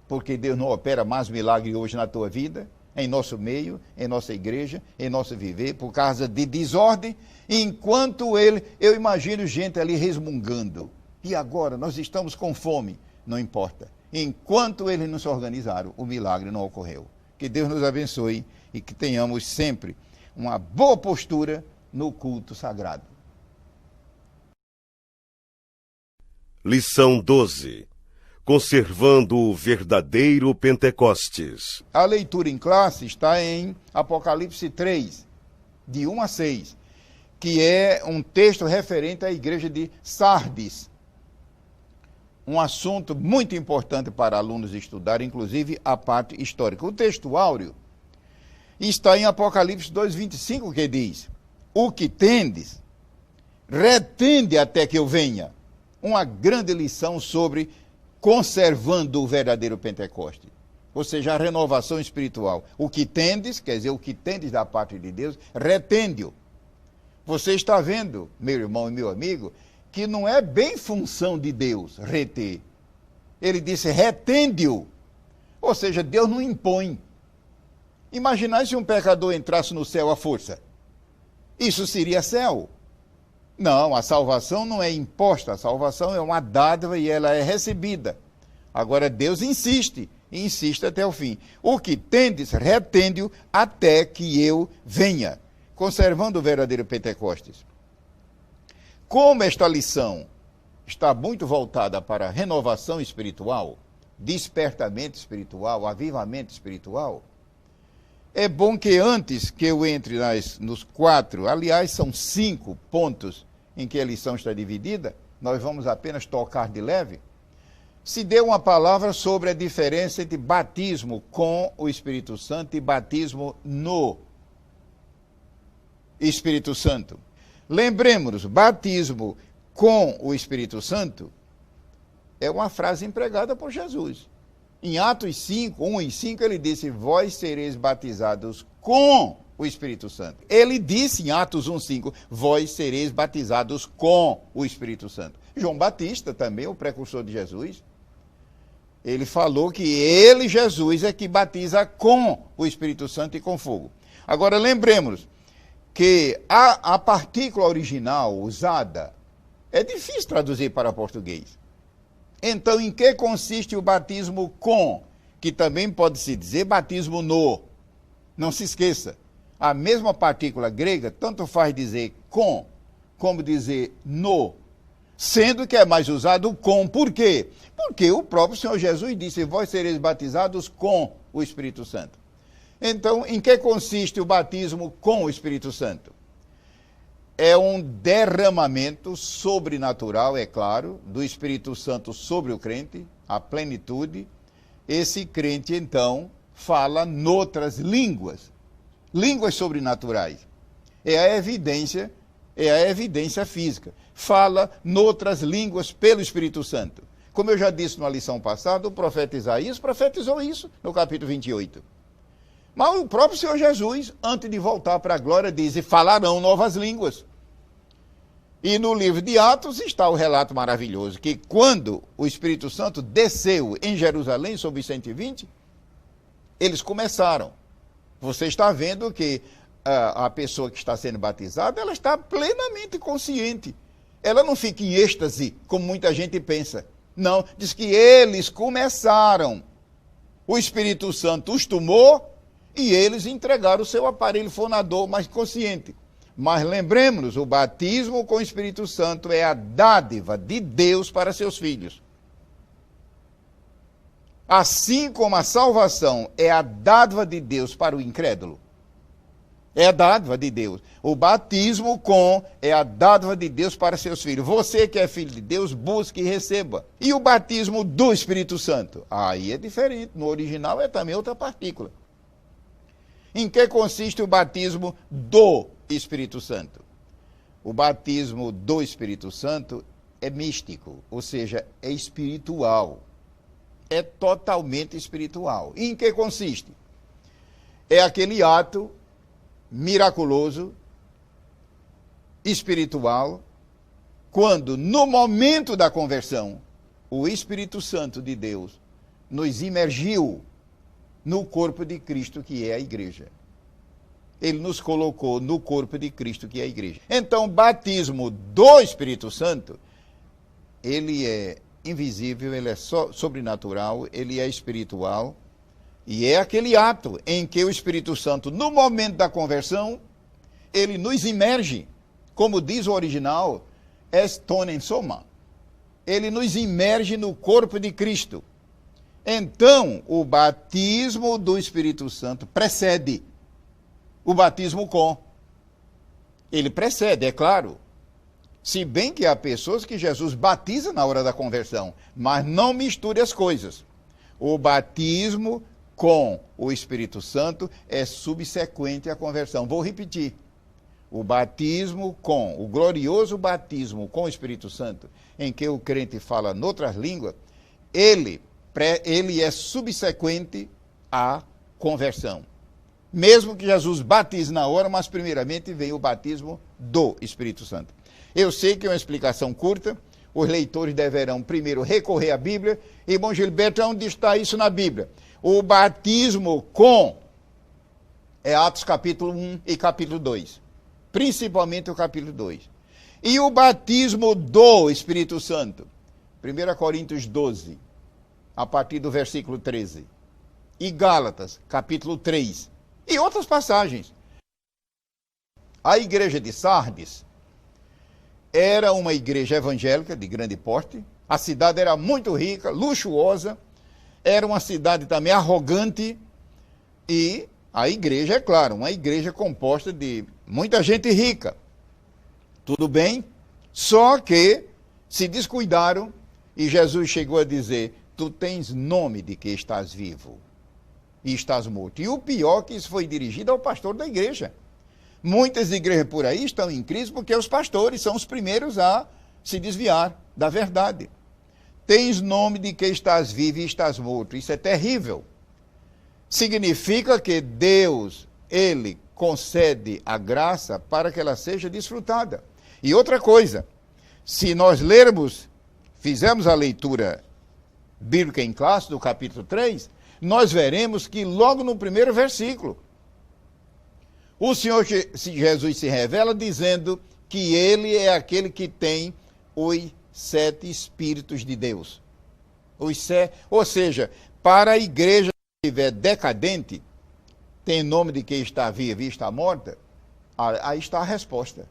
porque Deus não opera mais milagre hoje na tua vida, em nosso meio, em nossa igreja, em nosso viver, por causa de desordem, enquanto eu imagino gente ali resmungando. E agora, nós estamos com fome. Não importa. Enquanto eles não se organizaram, o milagre não ocorreu. Que Deus nos abençoe e que tenhamos sempre uma boa postura no culto sagrado. Lição 12. Conservando o verdadeiro Pentecostes. A leitura em classe está em Apocalipse 3, de 1 a 6, que é um texto referente à igreja de Sardes. Um assunto muito importante para alunos estudarem, inclusive a parte histórica. O texto áureo está em Apocalipse 2:25, que diz, o que tendes, retende até que eu venha. Uma grande lição sobre conservando o verdadeiro Pentecoste. Ou seja, a renovação espiritual. O que tendes, quer dizer, o que tendes da parte de Deus, retende-o. Você está vendo, meu irmão e meu amigo, que não é bem função de Deus reter. Ele disse, retende-o. Ou seja, Deus não impõe. Imaginar se um pecador entrasse no céu à força. Isso seria céu. Não, a salvação não é imposta, a salvação é uma dádiva e ela é recebida. Agora Deus insiste, e insiste até o fim. O que tendes, retende-o até que eu venha, conservando o verdadeiro Pentecostes. Como esta lição está muito voltada para a renovação espiritual, despertamento espiritual, avivamento espiritual, é bom que antes que eu entre nos 4, aliás, são 5 pontos em que a lição está dividida, nós vamos apenas tocar de leve. se deu uma palavra sobre a diferença entre batismo com o Espírito Santo e batismo no Espírito Santo. Lembremos, batismo com o Espírito Santo é uma frase empregada por Jesus. Em Atos 5, 1 e 5, ele disse, vós sereis batizados com o Espírito Santo. Ele disse em Atos 1, 5, vós sereis batizados com o Espírito Santo. João Batista, também o precursor de Jesus, ele falou que ele, Jesus, é que batiza com o Espírito Santo e com fogo. Agora, lembremos que a partícula original usada é difícil traduzir para português. Então, em que consiste o batismo com, que também pode se dizer batismo no? Não se esqueça, a mesma partícula grega tanto faz dizer com, como dizer no, sendo que é mais usado o com. Por quê? Porque o próprio Senhor Jesus disse, vós sereis batizados com o Espírito Santo. Então, em que consiste o batismo com o Espírito Santo? É um derramamento sobrenatural, é claro, do Espírito Santo sobre o crente, a plenitude. Esse crente, então, fala noutras línguas, línguas sobrenaturais. É a evidência física. Fala noutras línguas pelo Espírito Santo. Como eu já disse na lição passada, o profeta Isaías profetizou isso no capítulo 28. Mas o próprio Senhor Jesus, antes de voltar para a glória, diz, e falarão novas línguas. E no livro de Atos está o relato maravilhoso, que quando o Espírito Santo desceu em Jerusalém sobre os 120, eles começaram. Você está vendo que a pessoa que está sendo batizada, ela está plenamente consciente. Ela não fica em êxtase, como muita gente pensa. Não, diz que eles começaram. O Espírito Santo os tomou e eles entregaram o seu aparelho fonador mais consciente. Mas lembremos-nos, o batismo com o Espírito Santo é a dádiva de Deus para seus filhos. Assim como a salvação é a dádiva de Deus para o incrédulo. É a dádiva de Deus. O batismo com é a dádiva de Deus para seus filhos. Você que é filho de Deus, busque e receba. E o batismo do Espírito Santo? Aí é diferente. No original é também outra partícula. Em que consiste o batismo do Espírito Santo? O batismo do Espírito Santo é místico, ou seja, é espiritual. É totalmente espiritual. E em que consiste? É aquele ato miraculoso, espiritual, quando no momento da conversão, o Espírito Santo de Deus nos imergiu no corpo de Cristo, que é a igreja. Ele nos colocou no corpo de Cristo, que é a igreja. Então, o batismo do Espírito Santo, ele é invisível, ele é sobrenatural, ele é espiritual, e é aquele ato em que o Espírito Santo, no momento da conversão, ele nos imerge, como diz o original, estonen soma. Ele nos imerge no corpo de Cristo. Então, o batismo do Espírito Santo precede o batismo com. Ele precede, é claro. Se bem que há pessoas que Jesus batiza na hora da conversão, mas não misture as coisas. O batismo com o Espírito Santo é subsequente à conversão. Vou repetir. O batismo com, o glorioso batismo com o Espírito Santo, em que o crente fala noutras línguas, ele é subsequente à conversão. Mesmo que Jesus batize na hora, mas primeiramente vem o batismo do Espírito Santo. Eu sei que é uma explicação curta, os leitores deverão primeiro recorrer à Bíblia. Irmão Gilberto, onde está isso na Bíblia? O batismo com é Atos capítulo 1 e capítulo 2. Principalmente o capítulo 2. E o batismo do Espírito Santo? 1 Coríntios 12, a partir do versículo 13. E Gálatas, capítulo 3. E outras passagens. A igreja de Sardes era uma igreja evangélica de grande porte. A cidade era muito rica, luxuosa. Era uma cidade também arrogante. E a igreja, é claro, uma igreja composta de muita gente rica. Tudo bem? Só que se descuidaram E Jesus chegou a dizer, tu tens nome de que estás vivo e estás morto. E o pior que isso foi dirigido ao pastor da igreja. Muitas igrejas por aí estão em crise porque os pastores são os primeiros a se desviar da verdade. Tens nome de que estás vivo e estás morto. Isso é terrível. Significa que Deus, Ele concede a graça para que ela seja desfrutada. E outra coisa, se nós fizermos a leitura bíblica em classe do capítulo 3, nós veremos que logo no primeiro versículo, o Senhor Jesus se revela dizendo que Ele é aquele que tem os 7 Espíritos de Deus. Ou seja, para a igreja que estiver decadente, tem nome de quem está viva e está morta, aí está a resposta.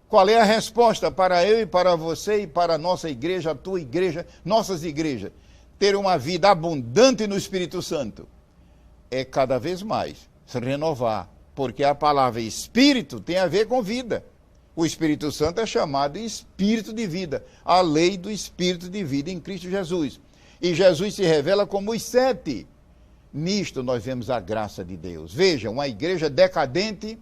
Qual é a resposta para eu e para você e para a nossa igreja, a tua igreja, nossas igrejas? Ter uma vida abundante no Espírito Santo é cada vez mais se renovar, porque a palavra Espírito tem a ver com vida. O Espírito Santo é chamado Espírito de vida, a lei do Espírito de vida em Cristo Jesus. E Jesus se revela como os 7. Nisto nós vemos a graça de Deus. Veja, uma igreja decadente,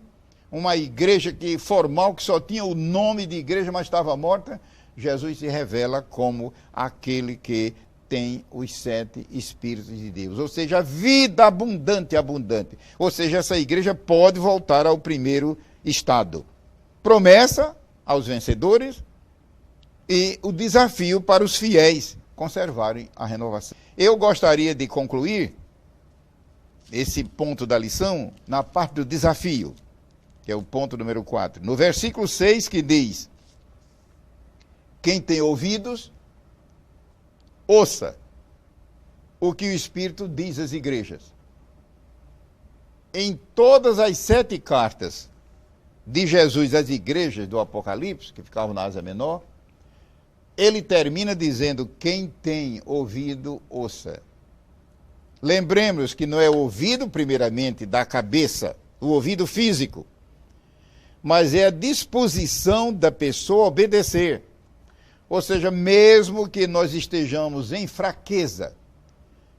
uma igreja formal, que só tinha o nome de igreja, mas estava morta. Jesus se revela como aquele que tem os 7 Espíritos de Deus. Ou seja, a vida abundante. Ou seja, essa igreja pode voltar ao primeiro estado. Promessa aos vencedores e o desafio para os fiéis conservarem a renovação. Eu gostaria de concluir esse ponto da lição na parte do desafio, que é o ponto número 4. No versículo 6 que diz, quem tem ouvidos, ouça o que o Espírito diz às igrejas. Em todas as 7 cartas de Jesus às igrejas do Apocalipse, que ficavam na Ásia Menor, ele termina dizendo, quem tem ouvido, ouça. Lembremos que não é o ouvido, primeiramente, da cabeça, o ouvido físico, mas é a disposição da pessoa a obedecer. Ou seja, mesmo que nós estejamos em fraqueza,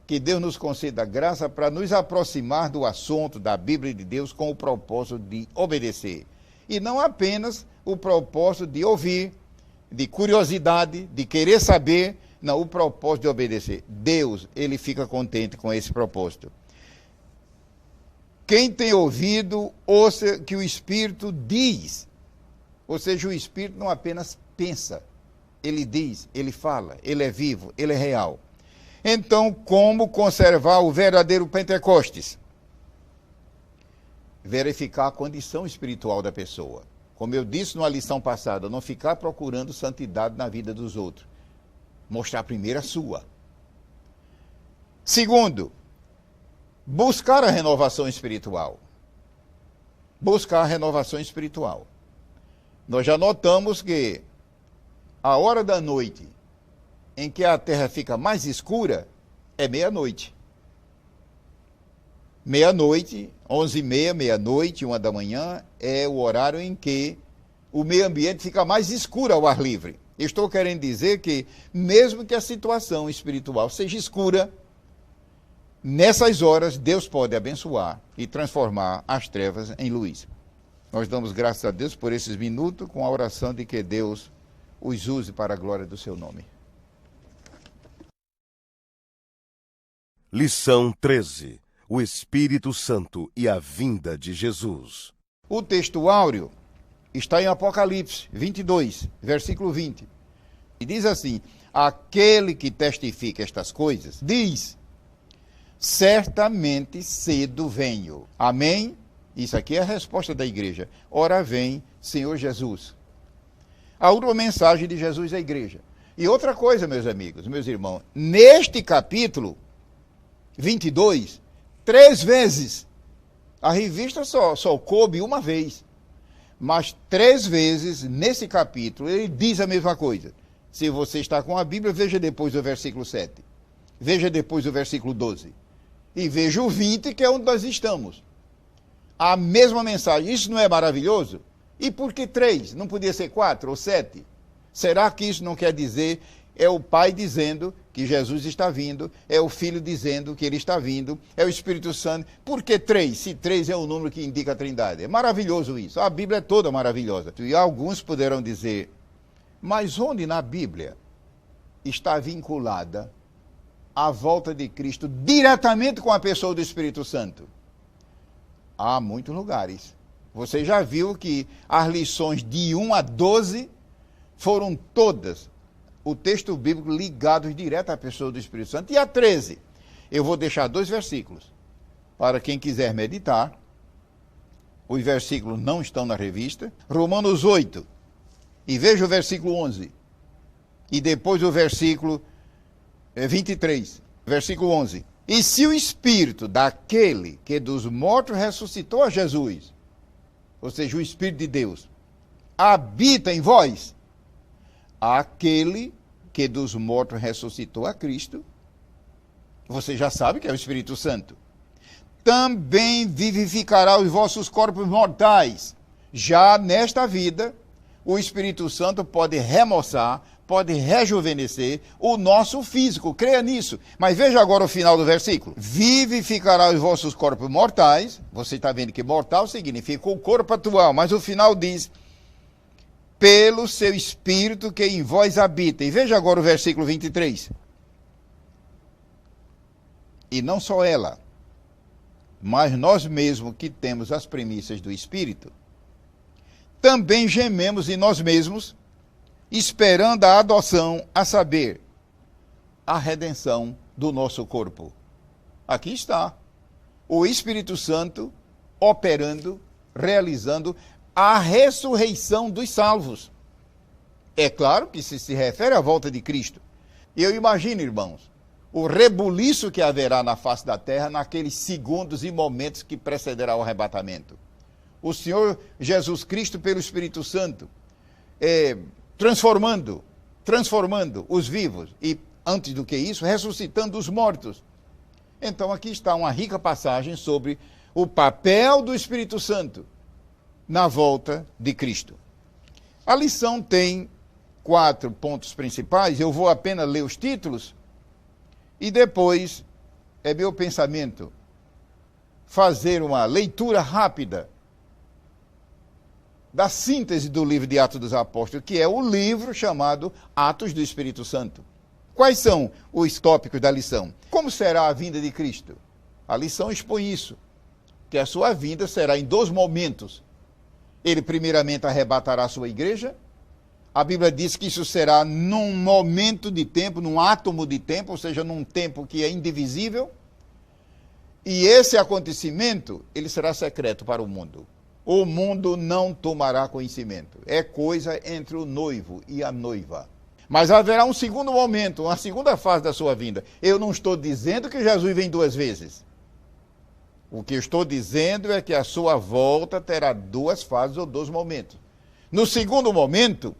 que Deus nos conceda graça para nos aproximar do assunto da Bíblia de Deus com o propósito de obedecer. E não apenas o propósito de ouvir, de curiosidade, de querer saber, não, o propósito de obedecer. Deus, ele fica contente com esse propósito. Quem tem ouvido, ouça que o Espírito diz. Ou seja, o Espírito não apenas pensa, ele diz, ele fala, ele é vivo, ele é real. Então, como conservar o verdadeiro Pentecostes? Verificar a condição espiritual da pessoa. Como eu disse numa lição passada, não ficar procurando santidade na vida dos outros. Mostrar primeiro a sua. Segundo, buscar a renovação espiritual. Buscar a renovação espiritual. Nós já notamos que a hora da noite em que a terra fica mais escura é meia-noite. Meia-noite, 11h30, meia-noite, 1 da manhã, é o horário em que o meio ambiente fica mais escuro ao ar livre. Estou querendo dizer que, mesmo que a situação espiritual seja escura, nessas horas Deus pode abençoar e transformar as trevas em luz. Nós damos graças a Deus por esses minutos, com a oração de que Deus os use para a glória do seu nome. Lição 13. O Espírito Santo e a vinda de Jesus. O texto áureo está em Apocalipse 22, versículo 20. E diz assim, aquele que testifica estas coisas, diz, certamente cedo venho. Amém? Isso aqui é a resposta da igreja. Ora vem, Senhor Jesus. A última mensagem de Jesus à igreja. E outra coisa, meus amigos, meus irmãos, neste capítulo 22, 3 vezes, a revista só coube uma vez, mas 3 vezes nesse capítulo ele diz a mesma coisa. Se você está com a Bíblia, veja depois o versículo 7, veja depois o versículo 12, e veja o 20, que é onde nós estamos. A mesma mensagem, isso não é maravilhoso? E por que 3? Não podia ser 4 ou 7? Será que isso não quer dizer É o Pai dizendo que Jesus está vindo, é o Filho dizendo que ele está vindo, é o Espírito Santo. Por que 3? Se 3 é o número que indica a Trindade. É maravilhoso isso. A Bíblia é toda maravilhosa. E alguns poderão dizer, mas onde na Bíblia está vinculada a volta de Cristo diretamente com a pessoa do Espírito Santo? Há muitos lugares. Você já viu que as lições de 1 a 12 foram todas o texto bíblico ligados direto à pessoa do Espírito Santo. E a 13, eu vou deixar 2 versículos para quem quiser meditar. Os versículos não estão na revista. Romanos 8, e veja o versículo 11. E depois o versículo 23, versículo 11. E se o Espírito daquele que dos mortos ressuscitou a Jesus, ou seja, o Espírito de Deus, habita em vós, aquele que dos mortos ressuscitou a Cristo, você já sabe que é o Espírito Santo, também vivificará os vossos corpos mortais. Já nesta vida, o Espírito Santo pode remoçar, pode rejuvenescer o nosso físico, creia nisso. Mas veja agora o final do versículo. Vivificará os vossos corpos mortais. Você está vendo que mortal significa o corpo atual, mas o final diz, pelo seu Espírito que em vós habita. E veja agora o versículo 23. E não só ela, mas nós mesmos que temos as premissas do Espírito, também gememos em nós mesmos, esperando a adoção, a saber, a redenção do nosso corpo. Aqui está o Espírito Santo operando, realizando a ressurreição dos salvos. É claro que se refere à volta de Cristo. Eu imagino, irmãos, o rebuliço que haverá na face da terra naqueles segundos e momentos que precederá o arrebatamento. O Senhor Jesus Cristo, pelo Espírito Santo, transformando os vivos e, antes do que isso, ressuscitando os mortos. Então aqui está uma rica passagem sobre o papel do Espírito Santo na volta de Cristo. A lição tem 4 pontos principais, eu vou apenas ler os títulos e depois é meu pensamento fazer uma leitura rápida da síntese do livro de Atos dos Apóstolos, que é o livro chamado Atos do Espírito Santo. Quais são os tópicos da lição? Como será a vinda de Cristo? A lição expõe isso, que a sua vinda será em 2 momentos. Ele primeiramente arrebatará a sua igreja. A Bíblia diz que isso será num momento de tempo, num átomo de tempo, ou seja, num tempo que é indivisível. E esse acontecimento, ele será secreto para o mundo. O mundo não tomará conhecimento. É coisa entre o noivo e a noiva. Mas haverá um segundo momento, uma segunda fase da sua vinda. Eu não estou dizendo que Jesus vem 2 vezes. O que eu estou dizendo é que a sua volta terá 2 fases ou 2 momentos. No segundo momento,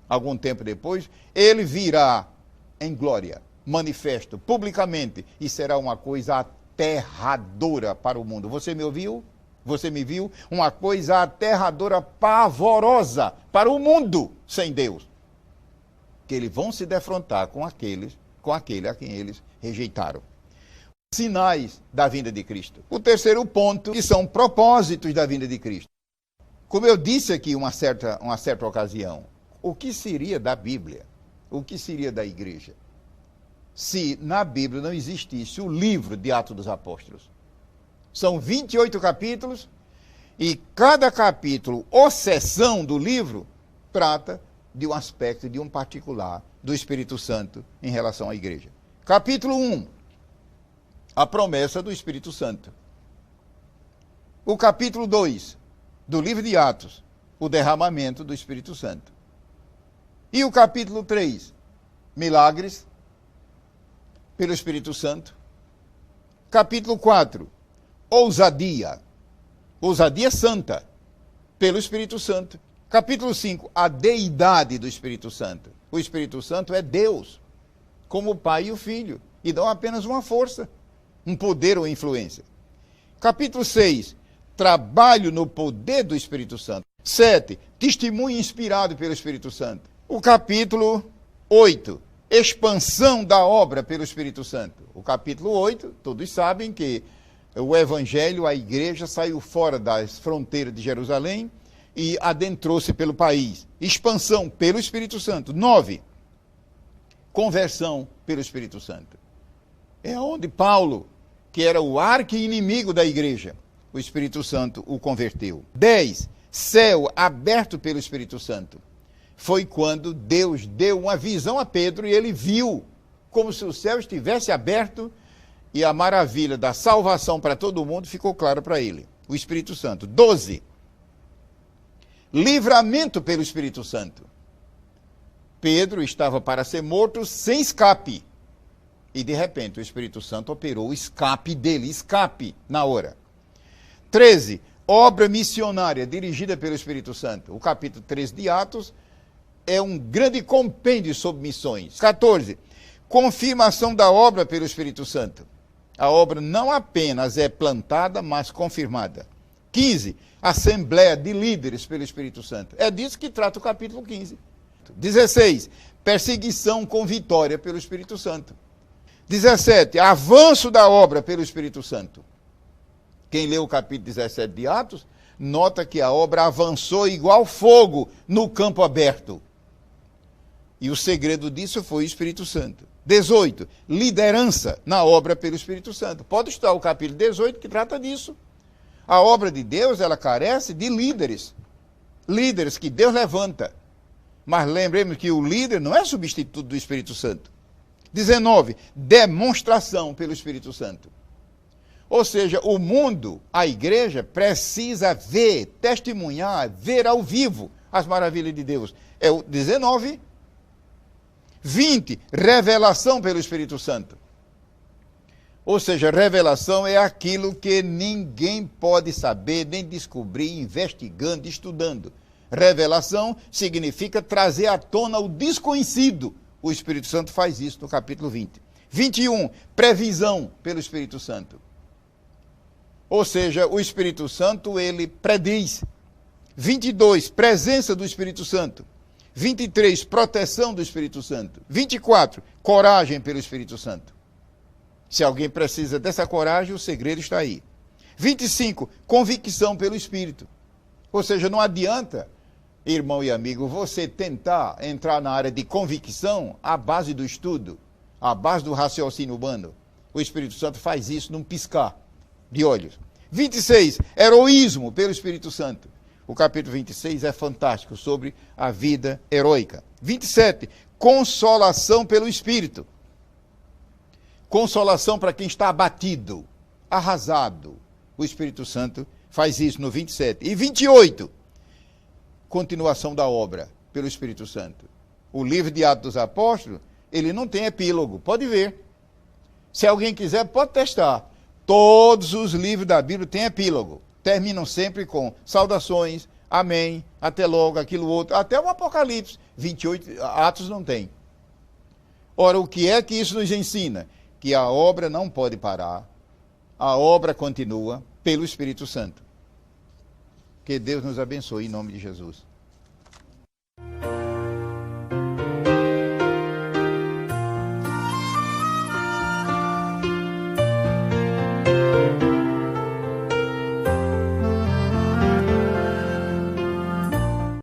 algum tempo depois, ele virá em glória, manifesto, publicamente, e será uma coisa aterradora para o mundo. Você me ouviu? Você me viu? Uma coisa aterradora, pavorosa para o mundo sem Deus. Que eles vão se defrontar com aquele a quem eles rejeitaram. Sinais da vinda de Cristo. O terceiro ponto, que são propósitos da vinda de Cristo. Como eu disse aqui uma certa ocasião, o que seria da Bíblia? O que seria da igreja? Se na Bíblia não existisse o livro de Atos dos Apóstolos. São 28 capítulos e cada capítulo ou seção do livro trata de um aspecto, de um particular do Espírito Santo em relação à igreja. Capítulo 1, a promessa do Espírito Santo. O capítulo 2 do livro de Atos, o derramamento do Espírito Santo. E o capítulo 3, milagres pelo Espírito Santo. Capítulo 4, ousadia santa pelo Espírito Santo. Capítulo 5, a deidade do Espírito Santo. O Espírito Santo é Deus, como o Pai e o Filho, e não apenas uma força, um poder ou influência. Capítulo 6, trabalho no poder do Espírito Santo. 7, testemunho inspirado pelo Espírito Santo. O capítulo 8, expansão da obra pelo Espírito Santo. O capítulo 8, todos sabem que o evangelho, a igreja, saiu fora das fronteiras de Jerusalém e adentrou-se pelo país. Expansão pelo Espírito Santo. 9, conversão pelo Espírito Santo. É onde Paulo, que era o arqui-inimigo da igreja, o Espírito Santo o converteu. 10, céu aberto pelo Espírito Santo. Foi quando Deus deu uma visão a Pedro e ele viu como se o céu estivesse aberto e a maravilha da salvação para todo mundo ficou clara para ele, o Espírito Santo. 12, livramento pelo Espírito Santo. Pedro estava para ser morto sem escape. E de repente o Espírito Santo operou o escape dele, escape na hora. 13, obra missionária dirigida pelo Espírito Santo. O capítulo 13 de Atos é um grande compêndio sobre missões. 14, confirmação da obra pelo Espírito Santo. A obra não apenas é plantada, mas confirmada. 15, assembleia de líderes pelo Espírito Santo. É disso que trata o capítulo 15. 16, perseguição com vitória pelo Espírito Santo. 17, avanço da obra pelo Espírito Santo. Quem lê o capítulo 17 de Atos, nota que a obra avançou igual fogo no campo aberto. E o segredo disso foi o Espírito Santo. 18, liderança na obra pelo Espírito Santo. Pode estudar o capítulo 18 que trata disso. A obra de Deus, ela carece de líderes. Líderes que Deus levanta. Mas lembremos que o líder não é substituto do Espírito Santo. 19, demonstração pelo Espírito Santo. Ou seja, o mundo, a igreja, precisa ver, testemunhar, ver ao vivo as maravilhas de Deus. É o 19. 20, revelação pelo Espírito Santo. Ou seja, revelação é aquilo que ninguém pode saber, nem descobrir, investigando, estudando. Revelação significa trazer à tona o desconhecido. O Espírito Santo faz isso no capítulo 20. 21, previsão pelo Espírito Santo. Ou seja, o Espírito Santo, ele prediz. 22, presença do Espírito Santo. 23, proteção do Espírito Santo. 24, coragem pelo Espírito Santo. Se alguém precisa dessa coragem, o segredo está aí. 25, convicção pelo Espírito. Ou seja, não adianta, irmão e amigo, você tentar entrar na área de convicção à base do estudo, à base do raciocínio humano. O Espírito Santo faz isso num piscar de olhos. 26, heroísmo pelo Espírito Santo. O capítulo 26 é fantástico sobre a vida heróica. 27, consolação pelo Espírito. Consolação para quem está abatido, arrasado. O Espírito Santo faz isso no 27. E 28, continuação da obra pelo Espírito Santo. O livro de Atos dos Apóstolos, ele não tem epílogo, pode ver. Se alguém quiser, pode testar. Todos os livros da Bíblia têm epílogo. Terminam sempre com saudações, amém, até logo, aquilo outro, até o Apocalipse. 28, Atos não tem. Ora, o que é que isso nos ensina? Que a obra não pode parar, a obra continua pelo Espírito Santo. Que Deus nos abençoe em nome de Jesus.